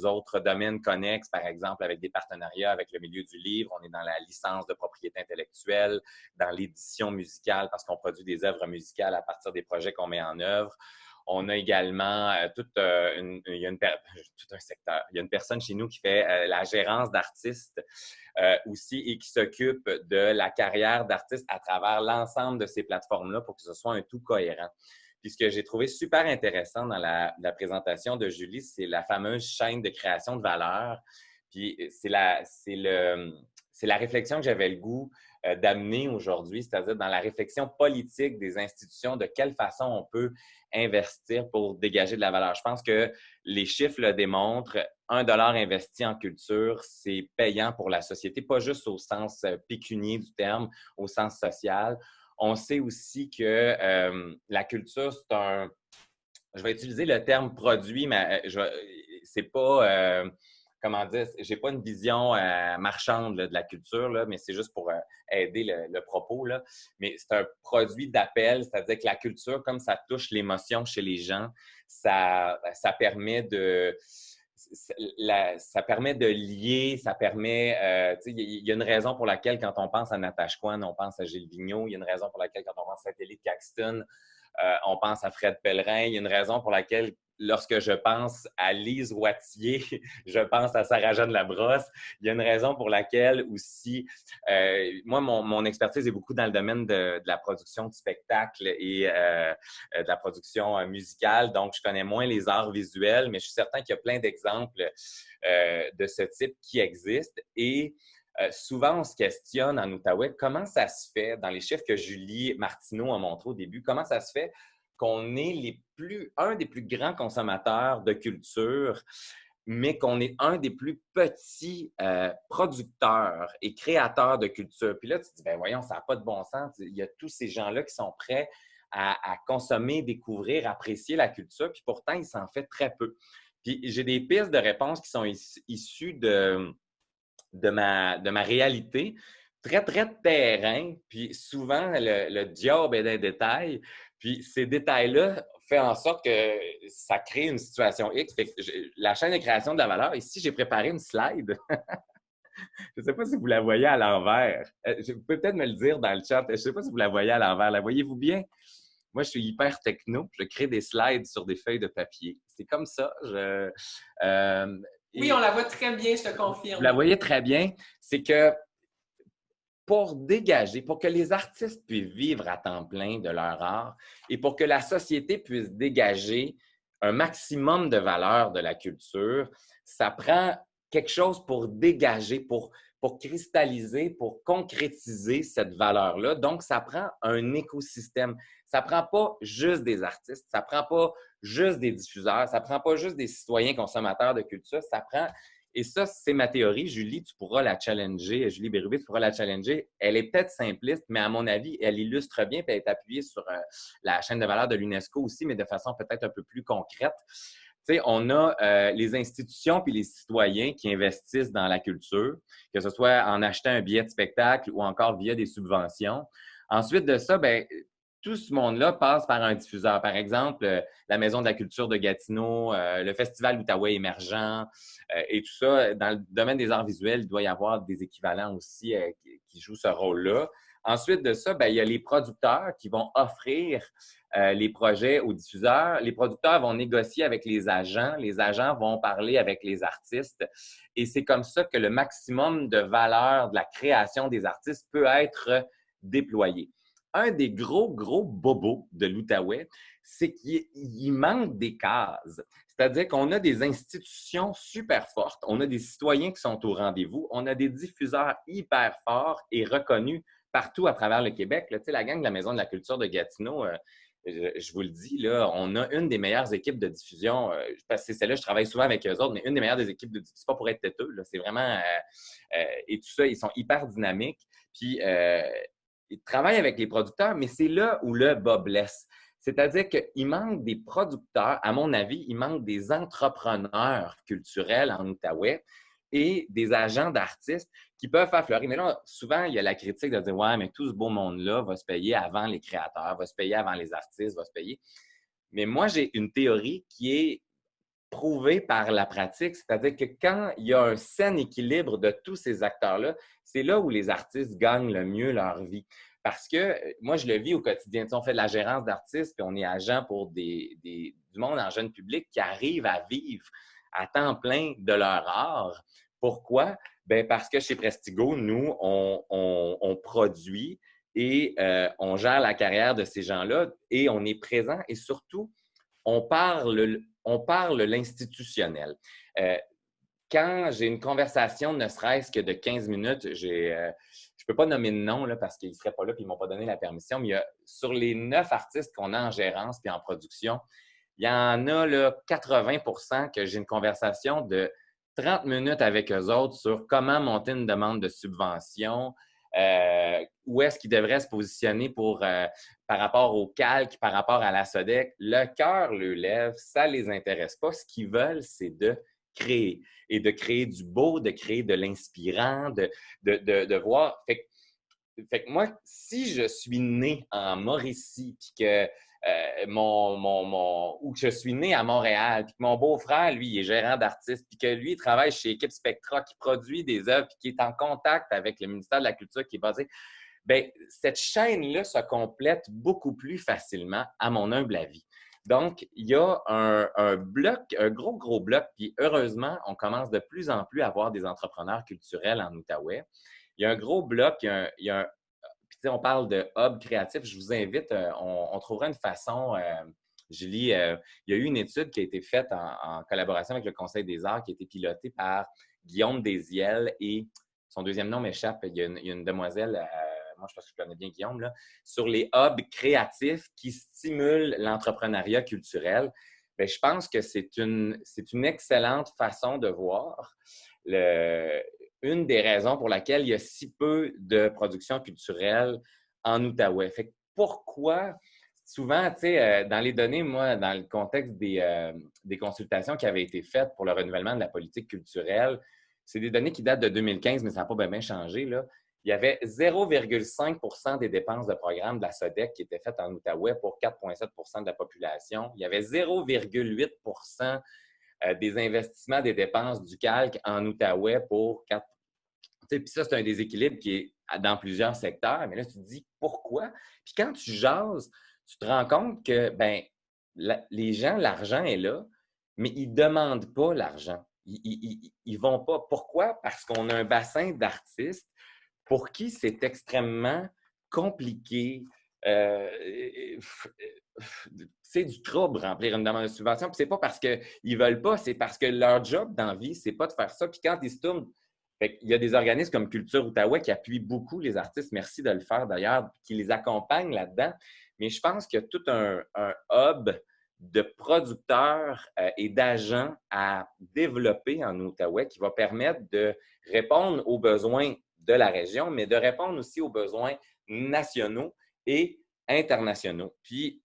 autres domaines connexes, par exemple avec des partenariats avec le milieu du livre. On est dans la licence de propriété intellectuelle, dans l'édition musicale parce qu'on produit des œuvres musicales à partir des projets qu'on met en œuvre. On a également tout un secteur. Il y a une personne chez nous qui fait la gérance d'artistes aussi et qui s'occupe de la carrière d'artiste à travers l'ensemble de ces plateformes-là pour que ce soit un tout cohérent. Puis ce que j'ai trouvé super intéressant dans la présentation de Julie, c'est la fameuse chaîne de création de valeur. Puis c'est la réflexion que j'avais le goût d'amener aujourd'hui, c'est-à-dire dans la réflexion politique des institutions, de quelle façon on peut investir pour dégager de la valeur. Je pense que les chiffres le démontrent. 1 $ investi en culture, c'est payant pour la société, pas juste au sens pécunier du terme, au sens social. On sait aussi que la culture, c'est un... Je vais utiliser le terme produit, mais c'est pas... comment dire, j'ai pas une vision marchande là, de la culture, là, mais c'est juste pour aider le propos. Là. Mais c'est un produit d'appel, c'est-à-dire que la culture, comme ça touche l'émotion chez les gens, ça permet de... Ça permet de lier, ça permet... il y a une raison pour laquelle, quand on pense à Natasha Coine, on pense à Gilles Vigneault. Il y a une raison pour laquelle, quand on pense à Télé Caxton, on pense à Fred Pellerin. Il y a une raison pour laquelle, lorsque je pense à Lise Wattier, je pense à Sarah-Jeanne Labrosse. Il y a une raison pour laquelle aussi, moi, mon expertise est beaucoup dans le domaine de la production de spectacles et de la production musicale. Donc, je connais moins les arts visuels, mais je suis certain qu'il y a plein d'exemples de ce type qui existent. Et souvent, on se questionne en Outaouais comment ça se fait, dans les chiffres que Julie Martineau a montré au début, comment ça se fait qu'on est un des plus grands consommateurs de culture, mais qu'on est un des plus petits producteurs et créateurs de culture. Puis là, tu te dis, ben voyons, ça n'a pas de bon sens. Il y a tous ces gens-là qui sont prêts à consommer, découvrir, apprécier la culture, puis pourtant, ils s'en font très peu. Puis j'ai des pistes de réponses qui sont issues de ma réalité, très, très terrain. Puis souvent, le job est dans les détails. Puis ces détails-là font en sorte que ça crée une situation X. Fait que la chaîne de création de la valeur, ici, j'ai préparé une slide. Je ne sais pas si vous la voyez à l'envers. Vous pouvez peut-être me le dire dans le chat. Je ne sais pas si vous la voyez à l'envers. La voyez-vous bien? Moi, je suis hyper techno. Je crée des slides sur des feuilles de papier. C'est comme ça. Oui, on la voit très bien, je te confirme. Vous la voyez très bien. C'est que pour dégager, pour que les artistes puissent vivre à temps plein de leur art et pour que la société puisse dégager un maximum de valeur de la culture, ça prend quelque chose pour dégager, pour cristalliser, pour concrétiser cette valeur-là. Donc, ça prend un écosystème. Ça ne prend pas juste des artistes, ça ne prend pas juste des diffuseurs, ça ne prend pas juste des citoyens consommateurs de culture, ça prend... Et ça, c'est ma théorie. Julie, tu pourras la challenger. Julie Bérubé, tu pourras la challenger. Elle est peut-être simpliste, mais à mon avis, elle illustre bien, puis elle est appuyée sur la chaîne de valeur de l'UNESCO aussi, mais de façon peut-être un peu plus concrète. Tu sais, on a les institutions puis les citoyens qui investissent dans la culture, que ce soit en achetant un billet de spectacle ou encore via des subventions. Ensuite de ça, ben tout ce monde-là passe par un diffuseur. Par exemple, la Maison de la culture de Gatineau, le Festival Outaouais émergent et tout ça. Dans le domaine des arts visuels, il doit y avoir des équivalents aussi qui jouent ce rôle-là. Ensuite de ça, ben, il y a les producteurs qui vont offrir les projets aux diffuseurs. Les producteurs vont négocier avec les agents. Les agents vont parler avec les artistes. Et c'est comme ça que le maximum de valeur de la création des artistes peut être déployé. Un des gros bobos de l'Outaouais, c'est qu'il manque des cases. C'est-à-dire qu'on a des institutions super fortes, on a des citoyens qui sont au rendez-vous, on a des diffuseurs hyper forts et reconnus partout à travers le Québec. Là, tu sais, la gang de la Maison de la culture de Gatineau, je vous le dis, là, on a une des meilleures équipes de diffusion. Parce que c'est celle-là, je travaille souvent avec eux autres, mais une des meilleures des équipes de diffusion. C'est pas pour être têteux, là, c'est vraiment... et tout ça, ils sont hyper dynamiques. Puis, ils travaillent avec les producteurs, mais c'est là où le bas blesse. C'est-à-dire qu'il manque des producteurs, à mon avis, il manque des entrepreneurs culturels en Outaouais et des agents d'artistes qui peuvent faire fleurir. Mais là, souvent, il y a la critique de dire « Ouais, mais tout ce beau monde-là va se payer avant les créateurs, va se payer avant les artistes, va se payer. » Mais moi, j'ai une théorie qui est prouvée par la pratique, c'est-à-dire que quand il y a un sain équilibre de tous ces acteurs-là, c'est là où les artistes gagnent le mieux leur vie. Parce que moi, je le vis au quotidien. Tu sais, on fait de la gérance d'artistes, puis on est agent pour du monde en jeune public qui arrive à vivre à temps plein de leur art. Pourquoi? Bien, parce que chez Prestigo, nous, on produit et on gère la carrière de ces gens-là et on est présent et surtout, on parle l'institutionnel. Quand j'ai une conversation, ne serait-ce que de 15 minutes, je ne peux pas nommer de nom là, parce qu'ils ne seraient pas là et ils ne m'ont pas donné la permission, mais il y a, sur les 9 artistes qu'on a en gérance et en production, il y en a là, 80% que j'ai une conversation de 30 minutes avec eux autres sur comment monter une demande de subvention, où est-ce qu'ils devraient se positionner par rapport au calque, par rapport à la SODEC. Le cœur le lève, ça ne les intéresse pas. Ce qu'ils veulent, c'est de créer et de créer du beau, de créer de l'inspirant, de voir. Fait que moi, si je suis né en Mauricie, puis que ou que je suis né à Montréal, puis que mon beau-frère, lui, il est gérant d'artistes, puis que lui, il travaille chez Équipe Spectra, qui produit des œuvres, puis qui est en contact avec le ministère de la Culture qui est basé, bien, cette chaîne-là se complète beaucoup plus facilement, à mon humble avis. Donc, il y a un bloc, un gros bloc, puis heureusement, on commence de plus en plus à avoir des entrepreneurs culturels en Outaouais. Il y a un gros bloc, puis on parle de hub créatif. Je vous invite, on trouvera une façon, Julie, il y a eu une étude qui a été faite en collaboration avec le Conseil des arts qui a été pilotée par Guillaume Desiel et son deuxième nom m'échappe, il y a une demoiselle, moi je pense que je connais bien Guillaume, là, sur les hubs créatifs qui stimulent l'entrepreneuriat culturel. Bien, je pense que c'est une excellente façon de voir une des raisons pour laquelle il y a si peu de production culturelle en Outaouais. Fait que pourquoi, souvent, tu sais, dans les données, moi, dans le contexte des consultations qui avaient été faites pour le renouvellement de la politique culturelle, c'est des données qui datent de 2015, mais ça n'a pas bien changé, là. Il y avait 0,5 % des dépenses de programme de la SODEC qui étaient faites en Outaouais pour 4,7 % de la population. Il y avait 0,8 % des investissements des dépenses du calque en Outaouais pour 4. Puis ça, c'est un déséquilibre qui est dans plusieurs secteurs. Mais là, tu te dis pourquoi? Puis quand tu jases, tu te rends compte que ben, les gens, l'argent est là, mais ils ne demandent pas l'argent. ils vont pas. Pourquoi? Parce qu'on a un bassin d'artistes pour qui c'est extrêmement compliqué. C'est du trouble remplir une demande de subvention. Puis c'est pas parce qu'ils veulent pas, c'est parce que leur job dans la vie, c'est pas de faire ça. Puis quand ils se tournent, il y a des organismes comme Culture Outaouais qui appuient beaucoup les artistes. Merci de le faire d'ailleurs, qui les accompagnent là-dedans. Mais je pense qu'il y a tout un hub de producteurs et d'agents à développer en Outaouais qui va permettre de répondre aux besoins de la région, mais de répondre aussi aux besoins nationaux et internationaux. Puis,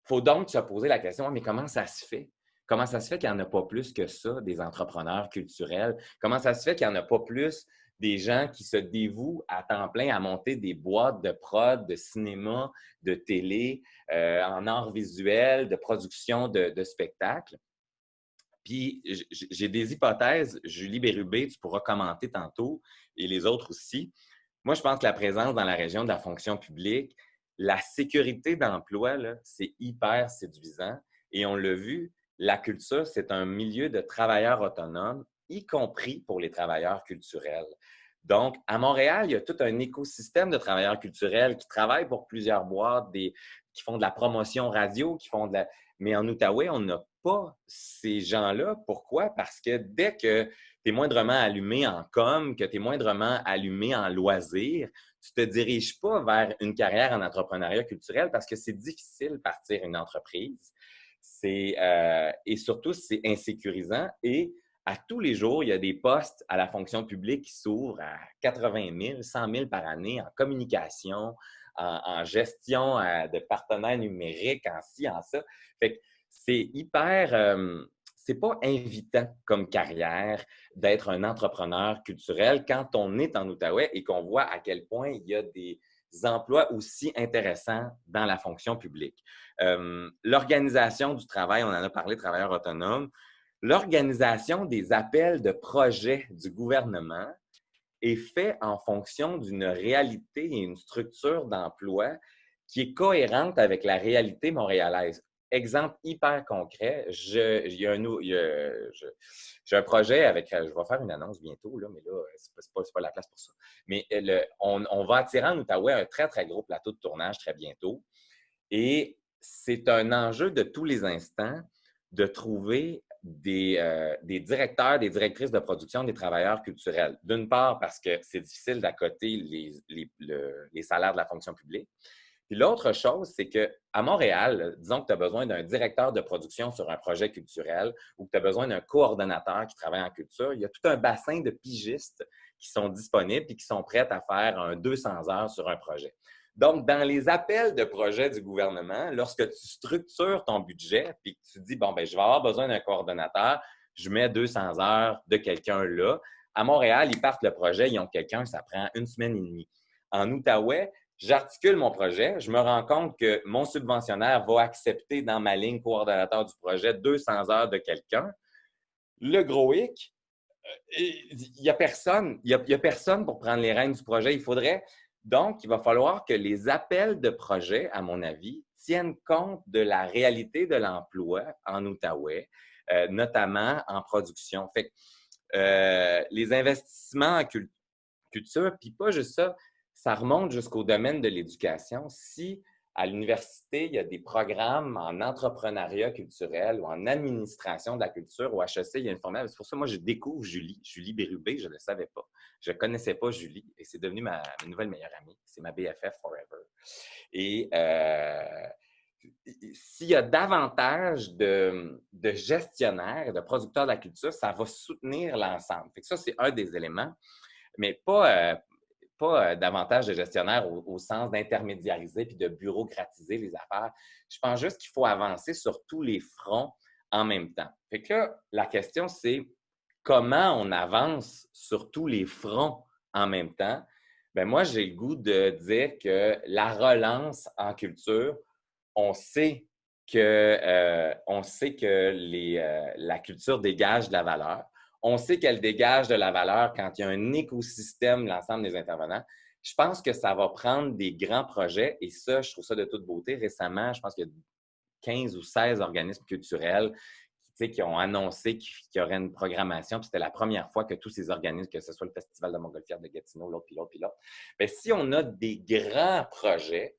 il faut donc se poser la question, mais comment ça se fait? Comment ça se fait qu'il n'y en a pas plus que ça, des entrepreneurs culturels? Comment ça se fait qu'il n'y en a pas plus des gens qui se dévouent à temps plein à monter des boîtes de prod, de cinéma, de télé, en art visuel, de production de spectacles? Puis, j'ai des hypothèses. Julie Bérubé, tu pourras commenter tantôt, et les autres aussi. Moi, je pense que la présence dans la région de la fonction publique, la sécurité d'emploi, c'est hyper séduisant. Et on l'a vu, la culture, c'est un milieu de travailleurs autonomes, y compris pour les travailleurs culturels. Donc, à Montréal, il y a tout un écosystème de travailleurs culturels qui travaillent pour plusieurs boîtes, qui font de la promotion radio, qui font de la... Mais en Outaouais, on n'a pas ces gens-là. Pourquoi? Parce que dès que tu es moindrement allumé en com, que tu es moindrement allumé en loisirs, tu ne te diriges pas vers une carrière en entrepreneuriat culturel parce que c'est difficile de partir une entreprise. Et surtout, c'est insécurisant. Et à tous les jours, il y a des postes à la fonction publique qui s'ouvrent à 80 000, 100 000 par année en communication, en gestion de partenaires numériques, en ci, en ça. Fait que c'est hyper... c'est pas invitant comme carrière d'être un entrepreneur culturel quand on est en Outaouais et qu'on voit à quel point il y a des emplois aussi intéressants dans la fonction publique. L'organisation du travail, on en a parlé, travailleurs autonomes, l'organisation des appels de projets du gouvernement est faite en fonction d'une réalité et une structure d'emploi qui est cohérente avec la réalité montréalaise. Exemple hyper concret, j'ai un projet avec, je vais faire une annonce bientôt, là, mais là, c'est pas la place pour ça. Mais on va attirer en Outaouais un très, très gros plateau de tournage très bientôt. Et c'est un enjeu de tous les instants de trouver des directeurs, des directrices de production, des travailleurs culturels. D'une part, parce que c'est difficile d'accoter les salaires de la fonction publique. Puis l'autre chose, c'est qu'à Montréal, disons que tu as besoin d'un directeur de production sur un projet culturel ou que tu as besoin d'un coordonnateur qui travaille en culture, il y a tout un bassin de pigistes qui sont disponibles et qui sont prêts à faire un 200 heures sur un projet. Donc, dans les appels de projet du gouvernement, lorsque tu structures ton budget puis que tu dis, bon, ben je vais avoir besoin d'un coordonnateur, je mets 200 heures de quelqu'un là. À Montréal, ils partent le projet, ils ont quelqu'un, ça prend 1 semaine et demie. En Outaouais, j'articule mon projet, je me rends compte que mon subventionnaire va accepter dans ma ligne coordonnateur du projet 200 heures de quelqu'un. Le gros hic, il n'y a personne. Il y a personne pour prendre les rênes du projet. Donc, il va falloir que les appels de projet, à mon avis, tiennent compte de la réalité de l'emploi en Outaouais, notamment en production. Fait que, les investissements en culture, puis pas juste ça, ça remonte jusqu'au domaine de l'éducation. Si à l'université, il y a des programmes en entrepreneuriat culturel ou en administration de la culture, au HEC, il y a une formation. C'est pour ça que moi, je découvre Julie Bérubé, je ne le savais pas. Je ne connaissais pas Julie et c'est devenu ma nouvelle meilleure amie. C'est ma BFF forever. Et s'il y a davantage de gestionnaires et de producteurs de la culture, ça va soutenir l'ensemble. Fait que ça, c'est un des éléments, mais pas davantage de gestionnaires au sens d'intermédiariser puis de bureaucratiser les affaires. Je pense juste qu'il faut avancer sur tous les fronts en même temps. Fait que là, la question, c'est comment on avance sur tous les fronts en même temps? Bien, moi, j'ai le goût de dire que la relance en culture, on sait que la culture dégage de la valeur. On sait qu'elle dégage de la valeur quand il y a un écosystème, l'ensemble des intervenants. Je pense que ça va prendre des grands projets et ça, je trouve ça de toute beauté. Récemment, je pense qu'il y a 15 ou 16 organismes culturels qui ont annoncé qu'il y aurait une programmation. Puis c'était la première fois que tous ces organismes, que ce soit le Festival de Montgolfière de Gatineau, l'autre, puis l'autre, puis l'autre, bien, si on a des grands projets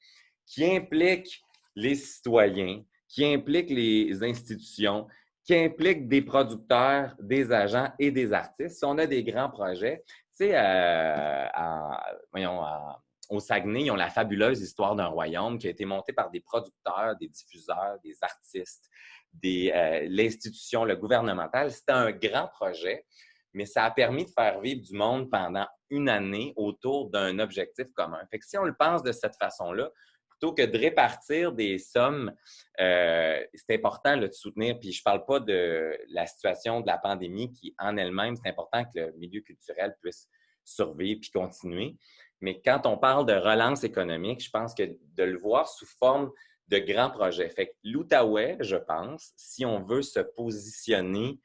qui impliquent les citoyens, qui impliquent les institutions, qui impliquent des producteurs, des agents et des artistes, si on a des grands projets, tu sais, au Saguenay, ils ont la fabuleuse histoire d'un royaume qui a été montée par des producteurs, des diffuseurs, des artistes, l'institution, le gouvernemental. C'était un grand projet, mais ça a permis de faire vivre du monde pendant une année autour d'un objectif commun. Fait que si on le pense de cette façon-là, plutôt que de répartir des sommes, c'est important là, de soutenir. Puis je ne parle pas de la situation de la pandémie qui, en elle-même, c'est important que le milieu culturel puisse survivre puis continuer. Mais quand on parle de relance économique, je pense que de le voir sous forme de grands projets. Fait que l'Outaouais, je pense, si on veut se positionner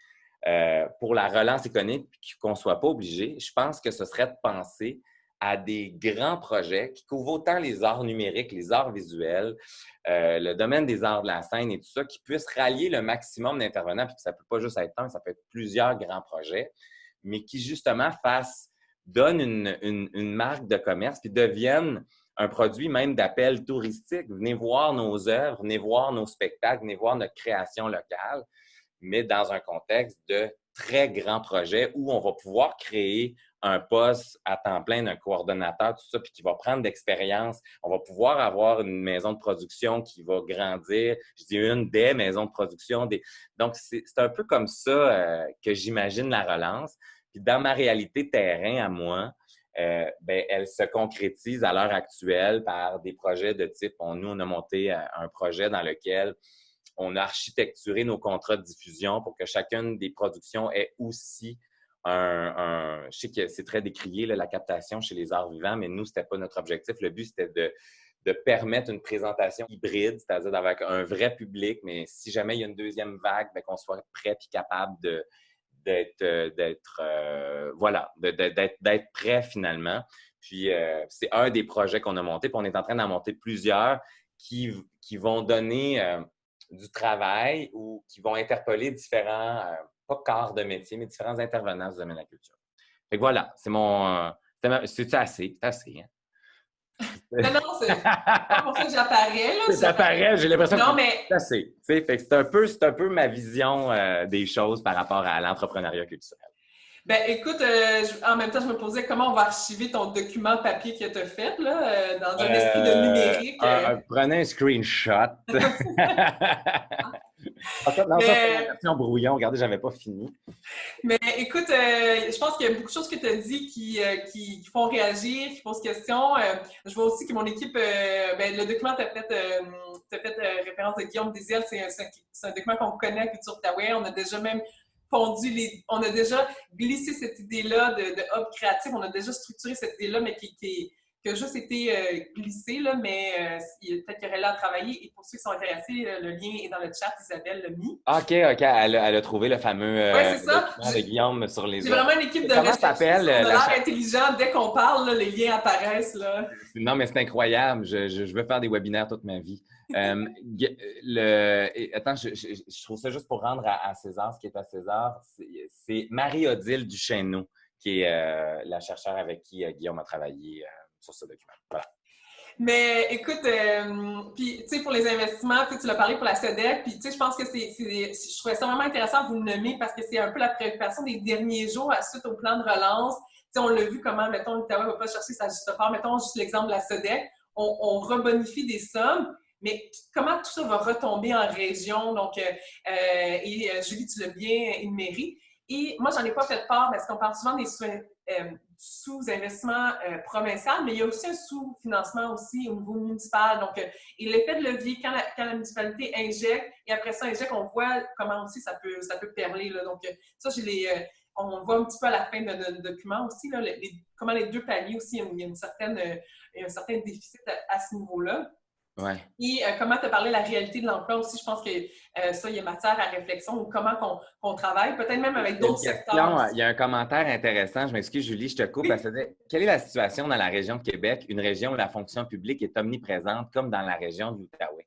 pour la relance économique et qu'on ne soit pas obligé, je pense que ce serait de penser à des grands projets qui couvrent autant les arts numériques, les arts visuels, le domaine des arts de la scène et tout ça, qui puissent rallier le maximum d'intervenants, puis que ça ne peut pas juste être un, ça peut être plusieurs grands projets, mais qui justement donnent une marque de commerce, puis deviennent un produit même d'appel touristique. Venez voir nos œuvres, venez voir nos spectacles, venez voir notre création locale, mais dans un contexte de très grands projets où on va pouvoir créer un poste à temps plein d'un coordonnateur, tout ça, puis qui va prendre d'expérience. On va pouvoir avoir une maison de production qui va grandir. Je dis une des maisons de production. Donc, c'est un peu comme ça que j'imagine la relance. Puis dans ma réalité terrain à moi, elle se concrétise à l'heure actuelle par des projets de type, nous, on a monté un projet dans lequel on a architecturé nos contrats de diffusion pour que chacune des productions ait aussi je sais que c'est très décrié, là, la captation chez les arts vivants, mais nous, ce n'était pas notre objectif. Le but, c'était de permettre une présentation hybride, c'est-à-dire avec un vrai public, mais si jamais il y a une deuxième vague, qu'on soit prêt et capable d'être prêt finalement. Puis, c'est un des projets qu'on a monté, puis on est en train d'en monter plusieurs qui vont donner du travail ou qui vont interpeller différents, pas corps de métier, mais différents intervenants du domaine de la culture. Fait que voilà, c'est assez, c'est assez, hein? Non, c'est pas pour ça que j'apparais. Là, ça paraît, j'ai l'impression non, que mais... c'est assez. Fait que c'est un peu ma vision des choses par rapport à l'entrepreneuriat culturel. Ben, écoute, en même temps, je me posais comment on va archiver ton document papier que tu as fait là, dans un esprit de numérique. Prenez un screenshot. Non, ça, c'est la version brouillon. Regardez, j'avais pas fini. Mais écoute, je pense qu'il y a beaucoup de choses que tu as dit qui font réagir, qui posent question. Je vois aussi que mon équipe, le document, tu as fait référence de Guillaume Désiel, c'est un document qu'on connaît à Culture Outaouais. On a déjà même on a déjà glissé cette idée-là de hub créatif, on a déjà structuré cette idée-là, mais qui a juste été glissée, là, mais peut-être qu'il y aurait là à travailler. Et pour ceux qui sont intéressés, le lien est dans le chat, Isabelle l'a mis. OK. Elle a trouvé le fameux document de Guillaume sur les autres. C'est vraiment une équipe de recherche. On a l'air intelligent. Dès qu'on parle, là, les liens apparaissent. Là. Non, mais c'est incroyable. Je veux faire des webinaires toute ma vie. Attends, je trouve ça juste pour rendre à César ce qui est à César. C'est Marie-Odile Duchesneau, qui est la chercheure avec qui Guillaume a travaillé sur ce document. Voilà. Mais écoute, puis tu sais, pour les investissements, tu l'as parlé pour la SEDEC, puis tu sais, je pense que je trouvais ça vraiment intéressant de vous le nommer parce que c'est un peu la préoccupation des derniers jours suite au plan de relance. Tu sais, on l'a vu comment, mettons, l'Outaouais ne va pas chercher sa juste part. Mettons juste l'exemple de la SEDEC. On rebonifie des sommes, mais comment tout ça va retomber en région? Donc, Julie, tu l'as bien énuméré. Et moi, j'en ai pas fait part parce qu'on parle souvent des sous-investissement provincial, mais il y a aussi un sous-financement aussi au niveau municipal. Donc, et l'effet de levier, quand la municipalité injecte, et après ça injecte, on voit comment aussi ça peut perler. Là. Donc, ça, on voit un petit peu à la fin de notre document aussi, là, comment les deux paliers aussi, il y a un certain déficit à ce niveau-là. Ouais. Et comment tu as parlé de la réalité de l'emploi aussi, je pense que ça, il y a matière à réflexion ou comment qu'on travaille, peut-être même avec d'autres secteurs. Il y a un commentaire intéressant, je m'excuse Julie, je te coupe. Elle se dit, quelle est la situation dans la région de Québec, une région où la fonction publique est omniprésente comme dans la région de l'Outaouais?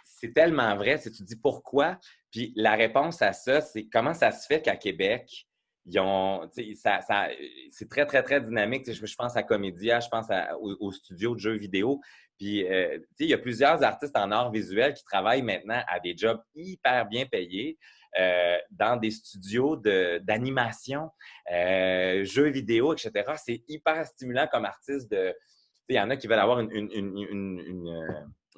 C'est tellement vrai, si tu te dis pourquoi, Puis la réponse à ça, c'est comment ça se fait qu'à Québec, ils ont, c'est très, très, très dynamique. Je pense à Comédia, je pense au studio de jeux vidéo. Puis, il y a plusieurs artistes en art visuel qui travaillent maintenant à des jobs hyper bien payés dans des studios d'animation, jeux vidéo, etc. C'est hyper stimulant comme artiste. Il y en a qui veulent avoir une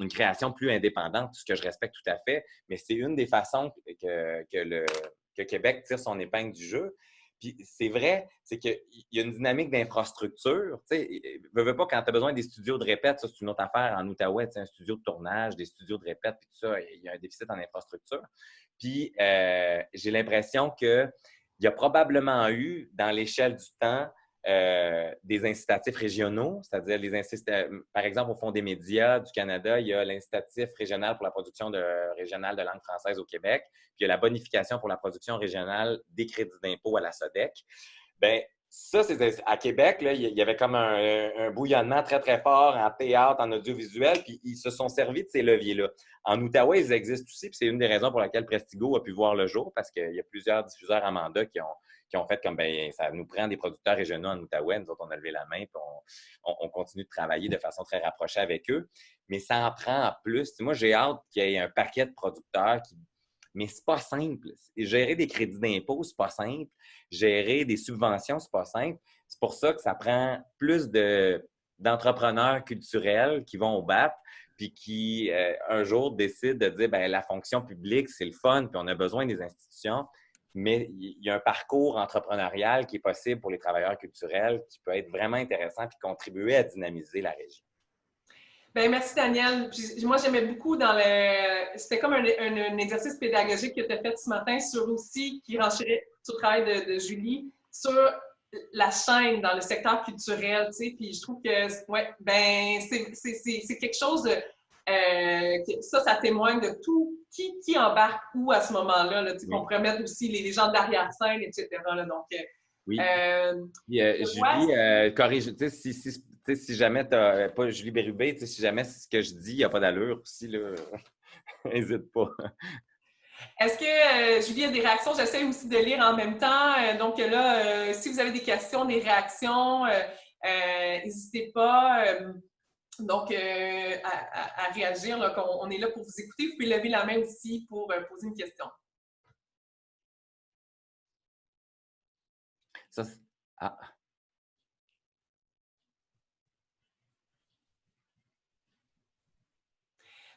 création plus indépendante, ce que je respecte tout à fait, mais c'est une des façons que Québec tire son épingle du jeu. Puis c'est vrai, c'est qu'il y a une dynamique d'infrastructure. Tu sais, veux pas, quand tu as besoin des studios de répète, ça, c'est une autre affaire en Outaouais, un studio de tournage, des studios de répète, puis tout ça, il y a un déficit en infrastructure. Puis j'ai l'impression qu'il y a probablement eu, dans l'échelle du temps, des incitatifs régionaux, c'est-à-dire par exemple, au Fonds des médias du Canada, il y a l'incitatif régional pour la production régionale de langue française au Québec, puis il y a la bonification pour la production régionale des crédits d'impôt à la SODEC. Bien, ça, c'est à Québec, là, il y avait comme un bouillonnement très, très fort en théâtre, en audiovisuel, puis ils se sont servis de ces leviers-là. En Outaouais, ils existent aussi, puis c'est une des raisons pour laquelle Prestigo a pu voir le jour, parce qu'il y a plusieurs diffuseurs à mandat qui ont fait comme, ben ça nous prend des producteurs régionaux en Outaouais. Nous autres, on a levé la main, puis on continue de travailler de façon très rapprochée avec eux. Mais ça en prend en plus. Moi, j'ai hâte qu'il y ait un paquet de producteurs mais c'est pas simple. Gérer des crédits d'impôt, c'est pas simple. Gérer des subventions, c'est pas simple. C'est pour ça que ça prend plus d'entrepreneurs culturels qui vont au BAP puis qui, un jour, décident de dire, ben la fonction publique, c'est le fun, puis on a besoin des institutions, mais il y a un parcours entrepreneurial qui est possible pour les travailleurs culturels qui peut être vraiment intéressant puis contribuer à dynamiser la région. Bien, merci, Daniel. Puis, moi, j'aimais beaucoup c'était comme un exercice pédagogique que tu as fait ce matin sur aussi, qui renchérit sur le travail de Julie, sur la chaîne dans le secteur culturel, tu sais. Puis je trouve que, ouais, ben, c'est quelque chose de. Ça témoigne de tout qui embarque où à ce moment-là. Là, tu sais, qu'on pourrait mettre aussi les gens de l'arrière-scène, etc. Là, donc, oui. Julie, corrige, tu sais, si jamais tu n'as pas Julie Bérubé, si jamais ce que je dis, il n'y a pas d'allure aussi, là, n'hésite pas. Est-ce que, Julie, a des réactions? J'essaie aussi de lire en même temps. Donc là, si vous avez des questions, des réactions, n'hésitez pas à réagir. Là, on est là pour vous écouter. Vous pouvez lever la main aussi pour poser une question. Ça,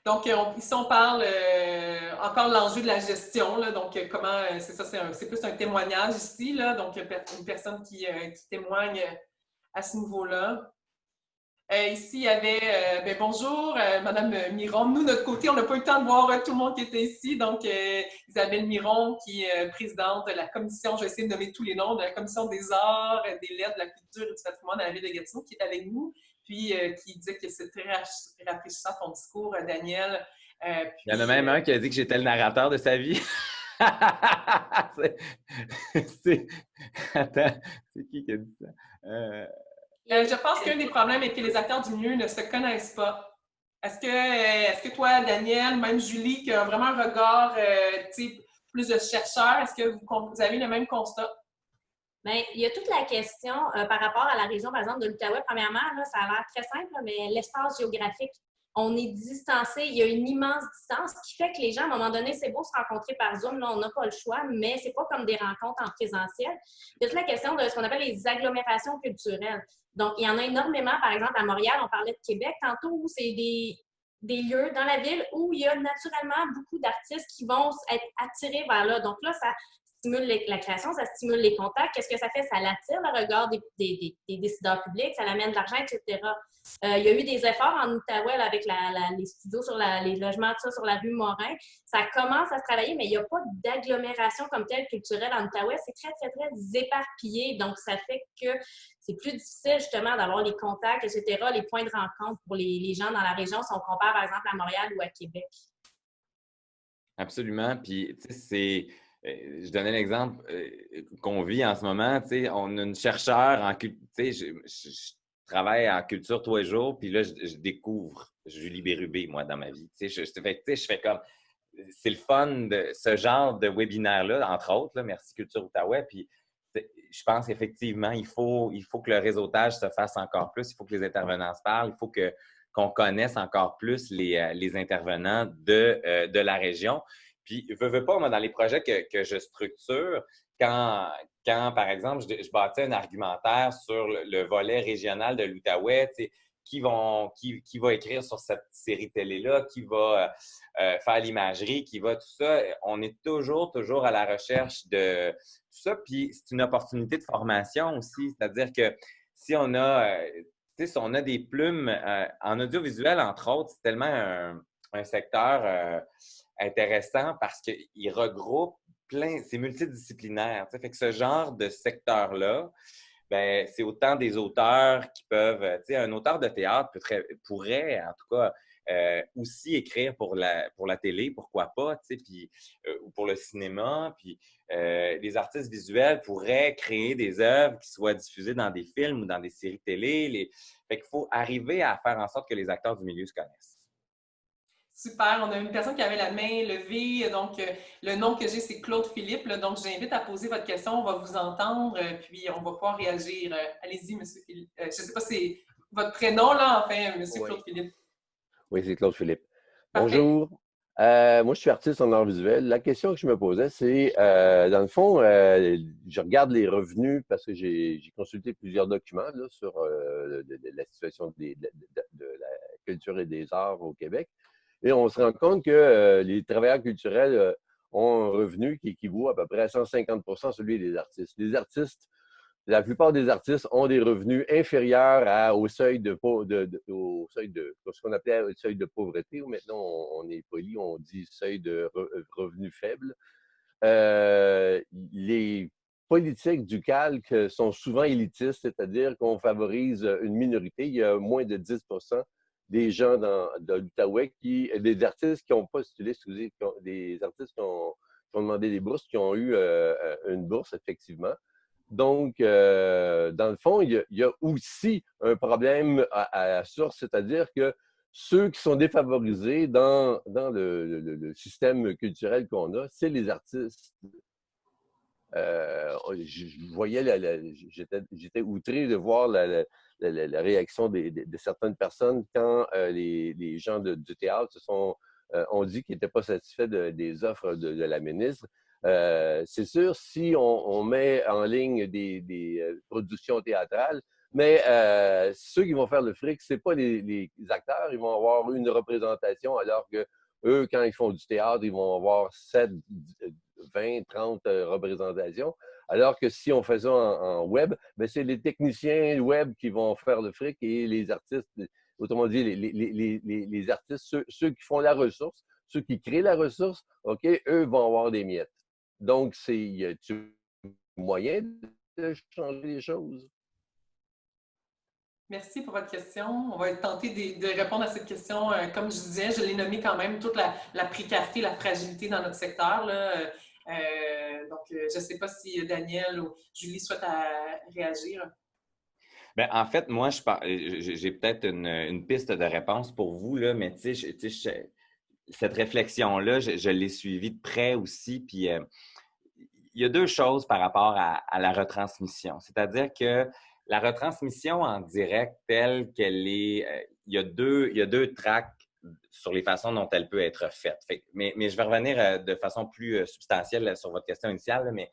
Donc, ici, on parle encore de l'enjeu de la gestion. Là, donc, comment, c'est ça, c'est plus un témoignage ici. Là, donc, une personne qui témoigne à ce niveau-là. Ici, il y avait bonjour, Madame Miron. Nous, de notre côté, on n'a pas eu le temps de voir tout le monde qui était ici. Donc, Isabelle Miron, qui est présidente de la commission, je vais essayer de nommer tous les noms, de la commission des arts, des lettres, de la culture et du patrimoine de la ville de Gatineau, qui est avec nous, puis qui disait que c'est très rafraîchissant ton discours, Daniel. Il y en a même un qui a dit que j'étais le narrateur de sa vie. Attends, c'est qui a dit ça? Je pense qu'un des problèmes est que les acteurs du milieu ne se connaissent pas. Est-ce que toi, Daniel, même Julie, qui a vraiment un regard plus de chercheur, est-ce que vous avez le même constat? Bien, il y a toute la question par rapport à la région, par exemple, de l'Outaouais. Premièrement, là, ça a l'air très simple, mais l'espace géographique, on est distancé, il y a une immense distance, ce qui fait que les gens, à un moment donné, c'est beau se rencontrer par Zoom, là, on n'a pas le choix, mais c'est pas comme des rencontres en présentiel. Il y a toute la question de ce qu'on appelle les agglomérations culturelles. Donc, il y en a énormément, par exemple, à Montréal, on parlait de Québec tantôt, où c'est des lieux dans la ville où il y a naturellement beaucoup d'artistes qui vont être attirés vers là. Donc là, ça stimule la création, ça stimule les contacts. Qu'est-ce que ça fait? Ça l'attire le regard des décideurs publics, ça l'amène de l'argent, etc. Il y a eu des efforts en Outaouais là, avec les studios les logements tout ça, sur la rue Morin. Ça commence à se travailler, mais il n'y a pas d'agglomération comme telle culturelle en Outaouais. C'est très, très, très éparpillé. Donc, ça fait que c'est plus difficile justement d'avoir les contacts, etc., les points de rencontre pour les gens dans la région si on compare par exemple à Montréal ou à Québec. Absolument. Puis, tu sais, je donnais l'exemple qu'on vit en ce moment. Tu sais, on a une chercheure en culture. Tu sais, je travaille en culture tous les jours, puis là, je découvre Julie Bérubé, moi, dans ma vie. Tu sais, je fais comme... c'est le fun de ce genre de webinaire-là, entre autres, là, Merci Culture Outaouais. Puis je pense qu'effectivement, il faut que le réseautage se fasse encore plus, il faut que les intervenants se parlent, il faut qu'on connaisse encore plus les intervenants de la région. Puis, veux pas, moi, dans les projets que je structure, quand par exemple, je bâtis un argumentaire sur le volet régional de l'Outaouais, tu sais, qui va écrire sur cette série télé-là, qui va faire l'imagerie, qui va tout ça. On est toujours à la recherche de tout ça. Puis c'est une opportunité de formation aussi. C'est-à-dire que si on a, si on a des plumes en audiovisuel, entre autres, c'est tellement un secteur intéressant parce qu'il regroupe c'est multidisciplinaire. Fait que ce genre de secteur-là, ben, c'est autant des auteurs qui peuvent, tu sais, un auteur de théâtre pourrait, en tout cas, aussi écrire pour la télé, pourquoi pas, tu sais, puis, ou pour le cinéma. Puis, les artistes visuels pourraient créer des œuvres qui soient diffusées dans des films ou dans des séries télé. Fait qu'il faut arriver à faire en sorte que les acteurs du milieu se connaissent. Super, on a une personne qui avait la main levée, donc le nom que j'ai, c'est Claude Philippe, là, donc j'invite à poser votre question, on va vous entendre, puis on va pouvoir réagir. Allez-y, Monsieur Philippe. Je ne sais pas si c'est votre prénom, là, enfin, Monsieur Claude Philippe. Oui, c'est Claude Philippe. Parfait. Bonjour. Moi, je suis artiste en art visuel. La question que je me posais, c'est, dans le fond, je regarde les revenus parce que j'ai consulté plusieurs documents là, sur la situation de la culture et des arts au Québec. Et on se rend compte que les travailleurs culturels ont un revenu qui équivaut à peu près à 150 % celui des artistes. La plupart des artistes ont des revenus inférieurs au seuil de ce qu'on appelait le seuil de pauvreté, ou maintenant on est poli, on dit seuil de revenu faible. Les politiques du calque sont souvent élitistes, c'est-à-dire qu'on favorise une minorité. Il y a moins de 10 % des gens de l'Outaouais des artistes qui n'ont pas postulé, des artistes qui ont demandé des bourses, qui ont eu une bourse, effectivement. Donc, dans le fond, il y a aussi un problème à la source, c'est-à-dire que ceux qui sont défavorisés dans le système culturel qu'on a, c'est les artistes. Je voyais, j'étais outré de voir la réaction de certaines personnes quand les gens du théâtre ont dit qu'ils n'étaient pas satisfaits des offres de la ministre. C'est sûr, si on met en ligne des productions théâtrales, mais ceux qui vont faire le fric, ce n'est pas les acteurs, ils vont avoir une représentation, alors que eux, quand ils font du théâtre, ils vont avoir 7, 20, 30 représentations. Alors que si on fait ça en web, ben c'est les techniciens web qui vont faire le fric et les artistes, autrement dit, les artistes, ceux qui font la ressource, ceux qui créent la ressource, OK, eux vont avoir des miettes. Donc, y a-t-il moyen de changer les choses? Merci pour votre question. On va tenter de répondre à cette question. Comme je disais, je l'ai nommé quand même toute la précarité, la fragilité dans notre secteur, là. Donc, je ne sais pas si Daniel ou Julie souhaitent réagir. Bien, en fait, moi, j'ai peut-être une piste de réponse pour vous, là, mais tu sais, cette réflexion-là, je l'ai suivie de près aussi. Puis, il y a deux choses par rapport à la retransmission. C'est-à-dire que la retransmission en direct telle qu'elle est, il y a deux tracks sur les façons dont elle peut être faite. Mais je vais revenir de façon plus substantielle sur votre question initiale, là, mais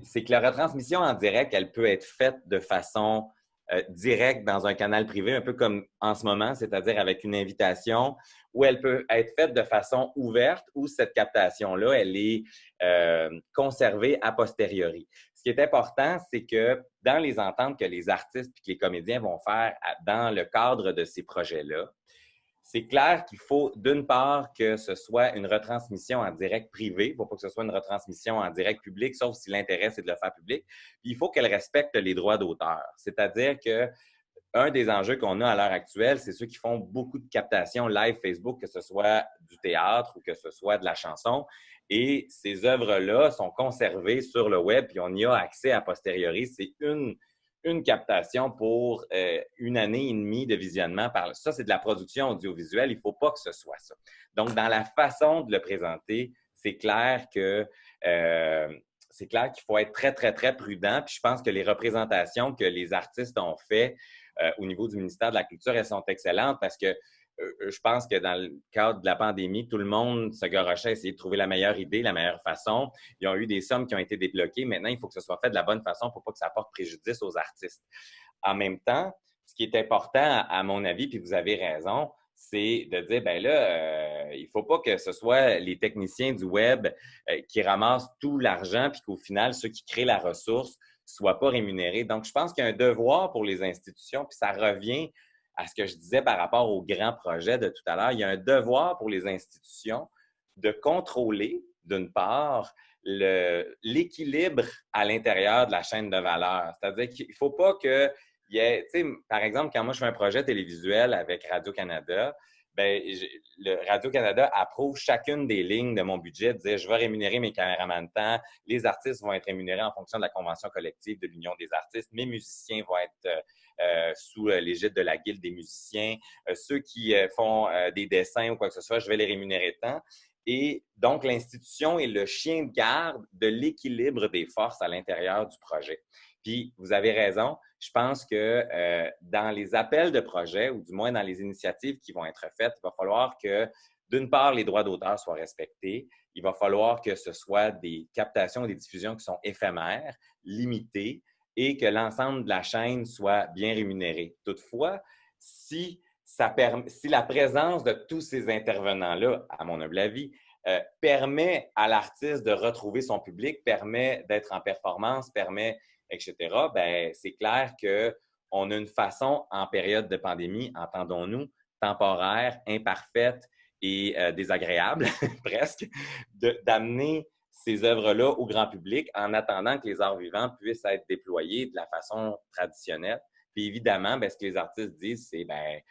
c'est que la retransmission en direct, elle peut être faite de façon directe dans un canal privé, un peu comme en ce moment, c'est-à-dire avec une invitation, ou elle peut être faite de façon ouverte, où cette captation-là, elle est conservée a posteriori. Ce qui est important, c'est que dans les ententes que les artistes et que les comédiens vont faire dans le cadre de ces projets-là, c'est clair qu'il faut, d'une part, que ce soit une retransmission en direct privé. Il ne faut pas que ce soit une retransmission en direct public, sauf si l'intérêt, c'est de le faire public. Puis, il faut qu'elle respecte les droits d'auteur. C'est-à-dire que un des enjeux qu'on a à l'heure actuelle, c'est ceux qui font beaucoup de captations live Facebook, que ce soit du théâtre ou que ce soit de la chanson. Et ces œuvres-là sont conservées sur le web, puis on y a accès a posteriori. C'est une une captation pour une année et demie de visionnement. Ça, c'est de la production audiovisuelle. Il ne faut pas que ce soit ça. Donc, dans la façon de le présenter, c'est clair qu'il faut être très, très, très prudent. Puis je pense que les représentations que les artistes ont faites au niveau du ministère de la Culture, elles sont excellentes parce que je pense que dans le cadre de la pandémie, tout le monde se garochait à essayer de trouver la meilleure idée, la meilleure façon. Il y a eu des sommes qui ont été débloquées. Maintenant, il faut que ce soit fait de la bonne façon pour pas que ça porte préjudice aux artistes. En même temps, ce qui est important, à mon avis, puis vous avez raison, c'est de dire, ben là, il faut pas que ce soit les techniciens du web qui ramassent tout l'argent puis qu'au final, ceux qui créent la ressource soient pas rémunérés. Donc, je pense qu'il y a un devoir pour les institutions, puis ça revient à ce que je disais par rapport aux grands projets de tout à l'heure. Il y a un devoir pour les institutions de contrôler, d'une part, l'équilibre à l'intérieur de la chaîne de valeur. C'est-à-dire qu'il ne faut pas que il y ait, tu sais, par exemple, quand moi je fais un projet télévisuel avec Radio-Canada, bien, le Radio-Canada approuve chacune des lignes de mon budget, disait je vais rémunérer mes caméramans de temps, les artistes vont être rémunérés en fonction de la convention collective de l'Union des artistes, mes musiciens vont être sous l'égide de la Guilde des musiciens, ceux qui font des dessins ou quoi que ce soit, je vais les rémunérer tant. Et donc, l'institution est le chien de garde de l'équilibre des forces à l'intérieur du projet. Puis, vous avez raison, je pense que dans les appels de projet, ou du moins dans les initiatives qui vont être faites, il va falloir que, d'une part, les droits d'auteur soient respectés. Il va falloir que ce soit des captations et des diffusions qui sont éphémères, limitées, et que l'ensemble de la chaîne soit bien rémunéré. Toutefois, si la présence de tous ces intervenants-là, à mon humble avis, permet à l'artiste de retrouver son public, permet d'être en performance, permet, etc., bien, c'est clair qu'on a une façon, en période de pandémie, entendons-nous, temporaire, imparfaite et désagréable, presque, d'amener ces œuvres-là au grand public en attendant que les arts vivants puissent être déployés de la façon traditionnelle. Puis évidemment, bien, ce que les artistes disent, c'est il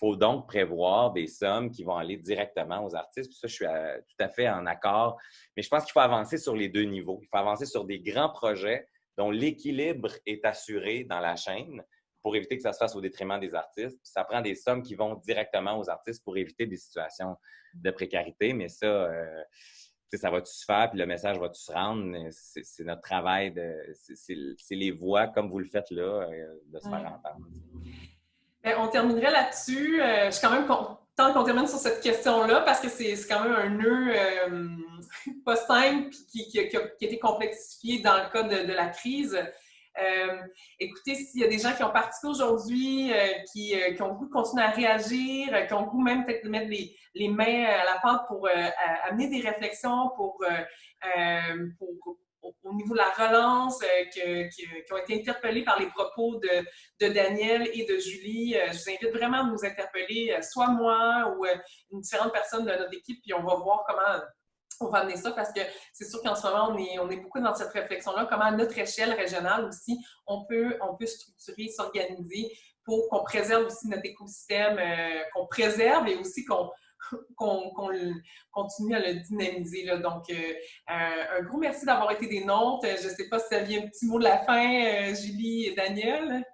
faut donc prévoir des sommes qui vont aller directement aux artistes. Puis ça, je suis tout à fait en accord. Mais je pense qu'il faut avancer sur les deux niveaux. Il faut avancer sur des grands projets dont l'équilibre est assuré dans la chaîne pour éviter que ça se fasse au détriment des artistes. Puis ça prend des sommes qui vont directement aux artistes pour éviter des situations de précarité. Mais ça... ça va-tu se faire, puis le message va-tu se rendre? C'est notre travail, c'est les voix, comme vous le faites là, de se faire entendre. Bien, on terminerait là-dessus. Je suis quand même contente qu'on termine sur cette question-là parce que c'est quand même un nœud pas simple qui a été complexifié dans le cas de la crise. Écoutez, s'il y a des gens qui ont participé aujourd'hui, qui ont le goût de continuer à réagir, qui ont le goût même peut-être de mettre les mains à la pâte pour amener des réflexions au niveau de la relance, qui ont été interpellés par les propos de Daniel et de Julie. Je vous invite vraiment à nous interpeller, soit moi ou une différente personne de notre équipe, puis on va voir comment on va amener ça, parce que c'est sûr qu'en ce moment, on est beaucoup dans cette réflexion-là, comment à notre échelle régionale aussi, on peut structurer, s'organiser pour qu'on préserve aussi notre écosystème, qu'on préserve et aussi qu'on continue à le dynamiser. Là. Donc, un gros merci d'avoir été des nôtres. Je ne sais pas si vous aviez un petit mot de la fin, Julie et Daniel.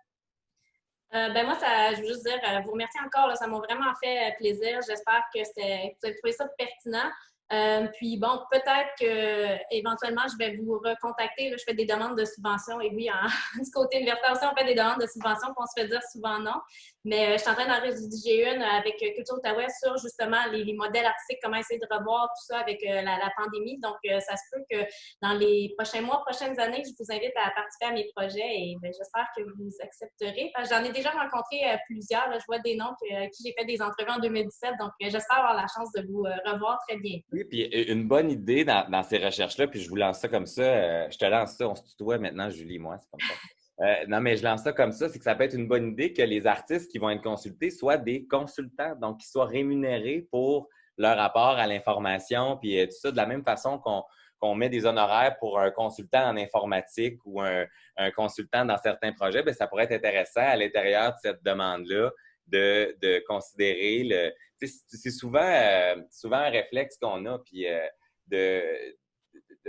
Moi, je veux juste dire, vous remercier encore. Là, ça m'a vraiment fait plaisir. J'espère que vous avez trouvé ça pertinent. Puis bon, peut-être qu'éventuellement, je vais vous recontacter. Là, je fais des demandes de subventions. Et oui, du côté universitaire aussi, on fait des demandes de subventions, puis on se fait dire souvent non. Mais je suis en train d'en rédiger une avec Culture Outaouais sur justement les modèles artistiques, comment essayer de revoir tout ça avec la pandémie. Donc, ça se peut que dans les prochains mois, prochaines années, je vous invite à participer à mes projets et j'espère que vous accepterez. J'en ai déjà rencontré plusieurs. Là, je vois des noms qui j'ai fait des entrevues en 2017. Donc, j'espère avoir la chance de vous revoir très bientôt. Oui, puis une bonne idée dans ces recherches-là, puis je vous lance ça comme ça. Je te lance ça, on se tutoie maintenant, Julie et moi, c'est comme ça. Non, mais je lance ça comme ça, c'est que ça peut être une bonne idée que les artistes qui vont être consultés soient des consultants, donc qu'ils soient rémunérés pour leur apport à l'information, puis tout ça, de la même façon qu'on met des honoraires pour un consultant en informatique ou un consultant dans certains projets, bien, ça pourrait être intéressant à l'intérieur de cette demande-là de considérer c'est souvent un réflexe qu'on a, puis de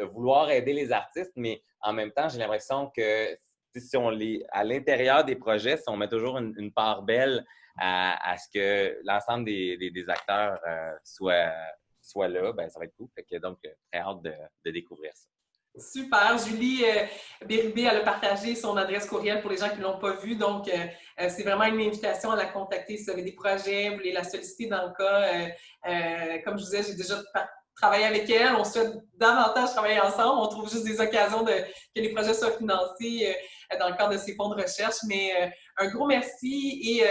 vouloir aider les artistes, mais en même temps, j'ai l'impression que si à l'intérieur des projets, si on met toujours une part belle à ce que l'ensemble des acteurs soient là, ben, ça va être cool. Fait que, donc, très hâte de découvrir ça. Super. Julie Bérubé, elle a partagé son adresse courriel pour les gens qui ne l'ont pas vue. Donc, c'est vraiment une invitation à la contacter si vous avez des projets, vous voulez la solliciter dans le cas. Comme je vous disais, j'ai déjà travaillé avec elle. On souhaite davantage travailler ensemble. On trouve juste des occasions que les projets soient financés dans le cadre de ces fonds de recherche. Mais un gros merci. Et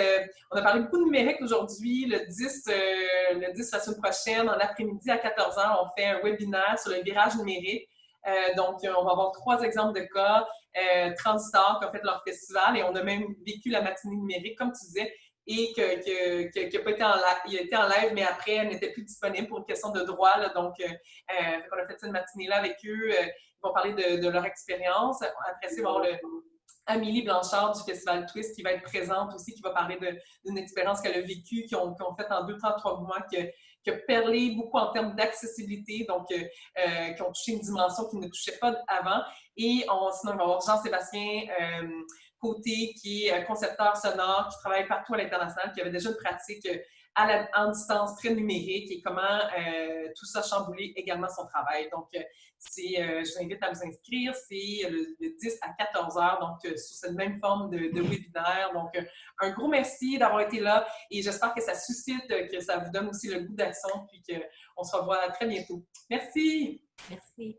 on a parlé beaucoup de numérique aujourd'hui. Le 10, la semaine prochaine, en l'après-midi à 14h, on fait un webinaire sur le virage numérique. Donc, on va avoir 3 exemples de cas. Transistor qui ont fait leur festival et on a même vécu la matinée numérique, comme tu disais, et qui n'a pas été en live. Il a été en live, mais après, elle n'était plus disponible pour une question de droit. Là, donc, on a fait cette matinée-là avec eux. Ils vont parler de leur expérience. Après, c'est voir Amélie Blanchard du Festival Twist qui va être présente aussi, qui va parler d'une expérience qu'elle a vécue, qu'ils ont faite en 2-3 mois, qui a perlé beaucoup en termes d'accessibilité, donc qui ont touché une dimension qu'ils ne touchaient pas avant. Et sinon, on va avoir Jean-Sébastien Côté, qui est concepteur sonore, qui travaille partout à l'international, qui avait déjà une pratique en distance très numérique et comment tout ça chamboulait également son travail. Donc, je vous invite à vous inscrire. C'est le 10 à 14h, donc sur cette même forme de webinaire. Donc, un gros merci d'avoir été là et j'espère que ça suscite, que ça vous donne aussi le goût d'action puis qu'on se revoit très bientôt. Merci! Merci.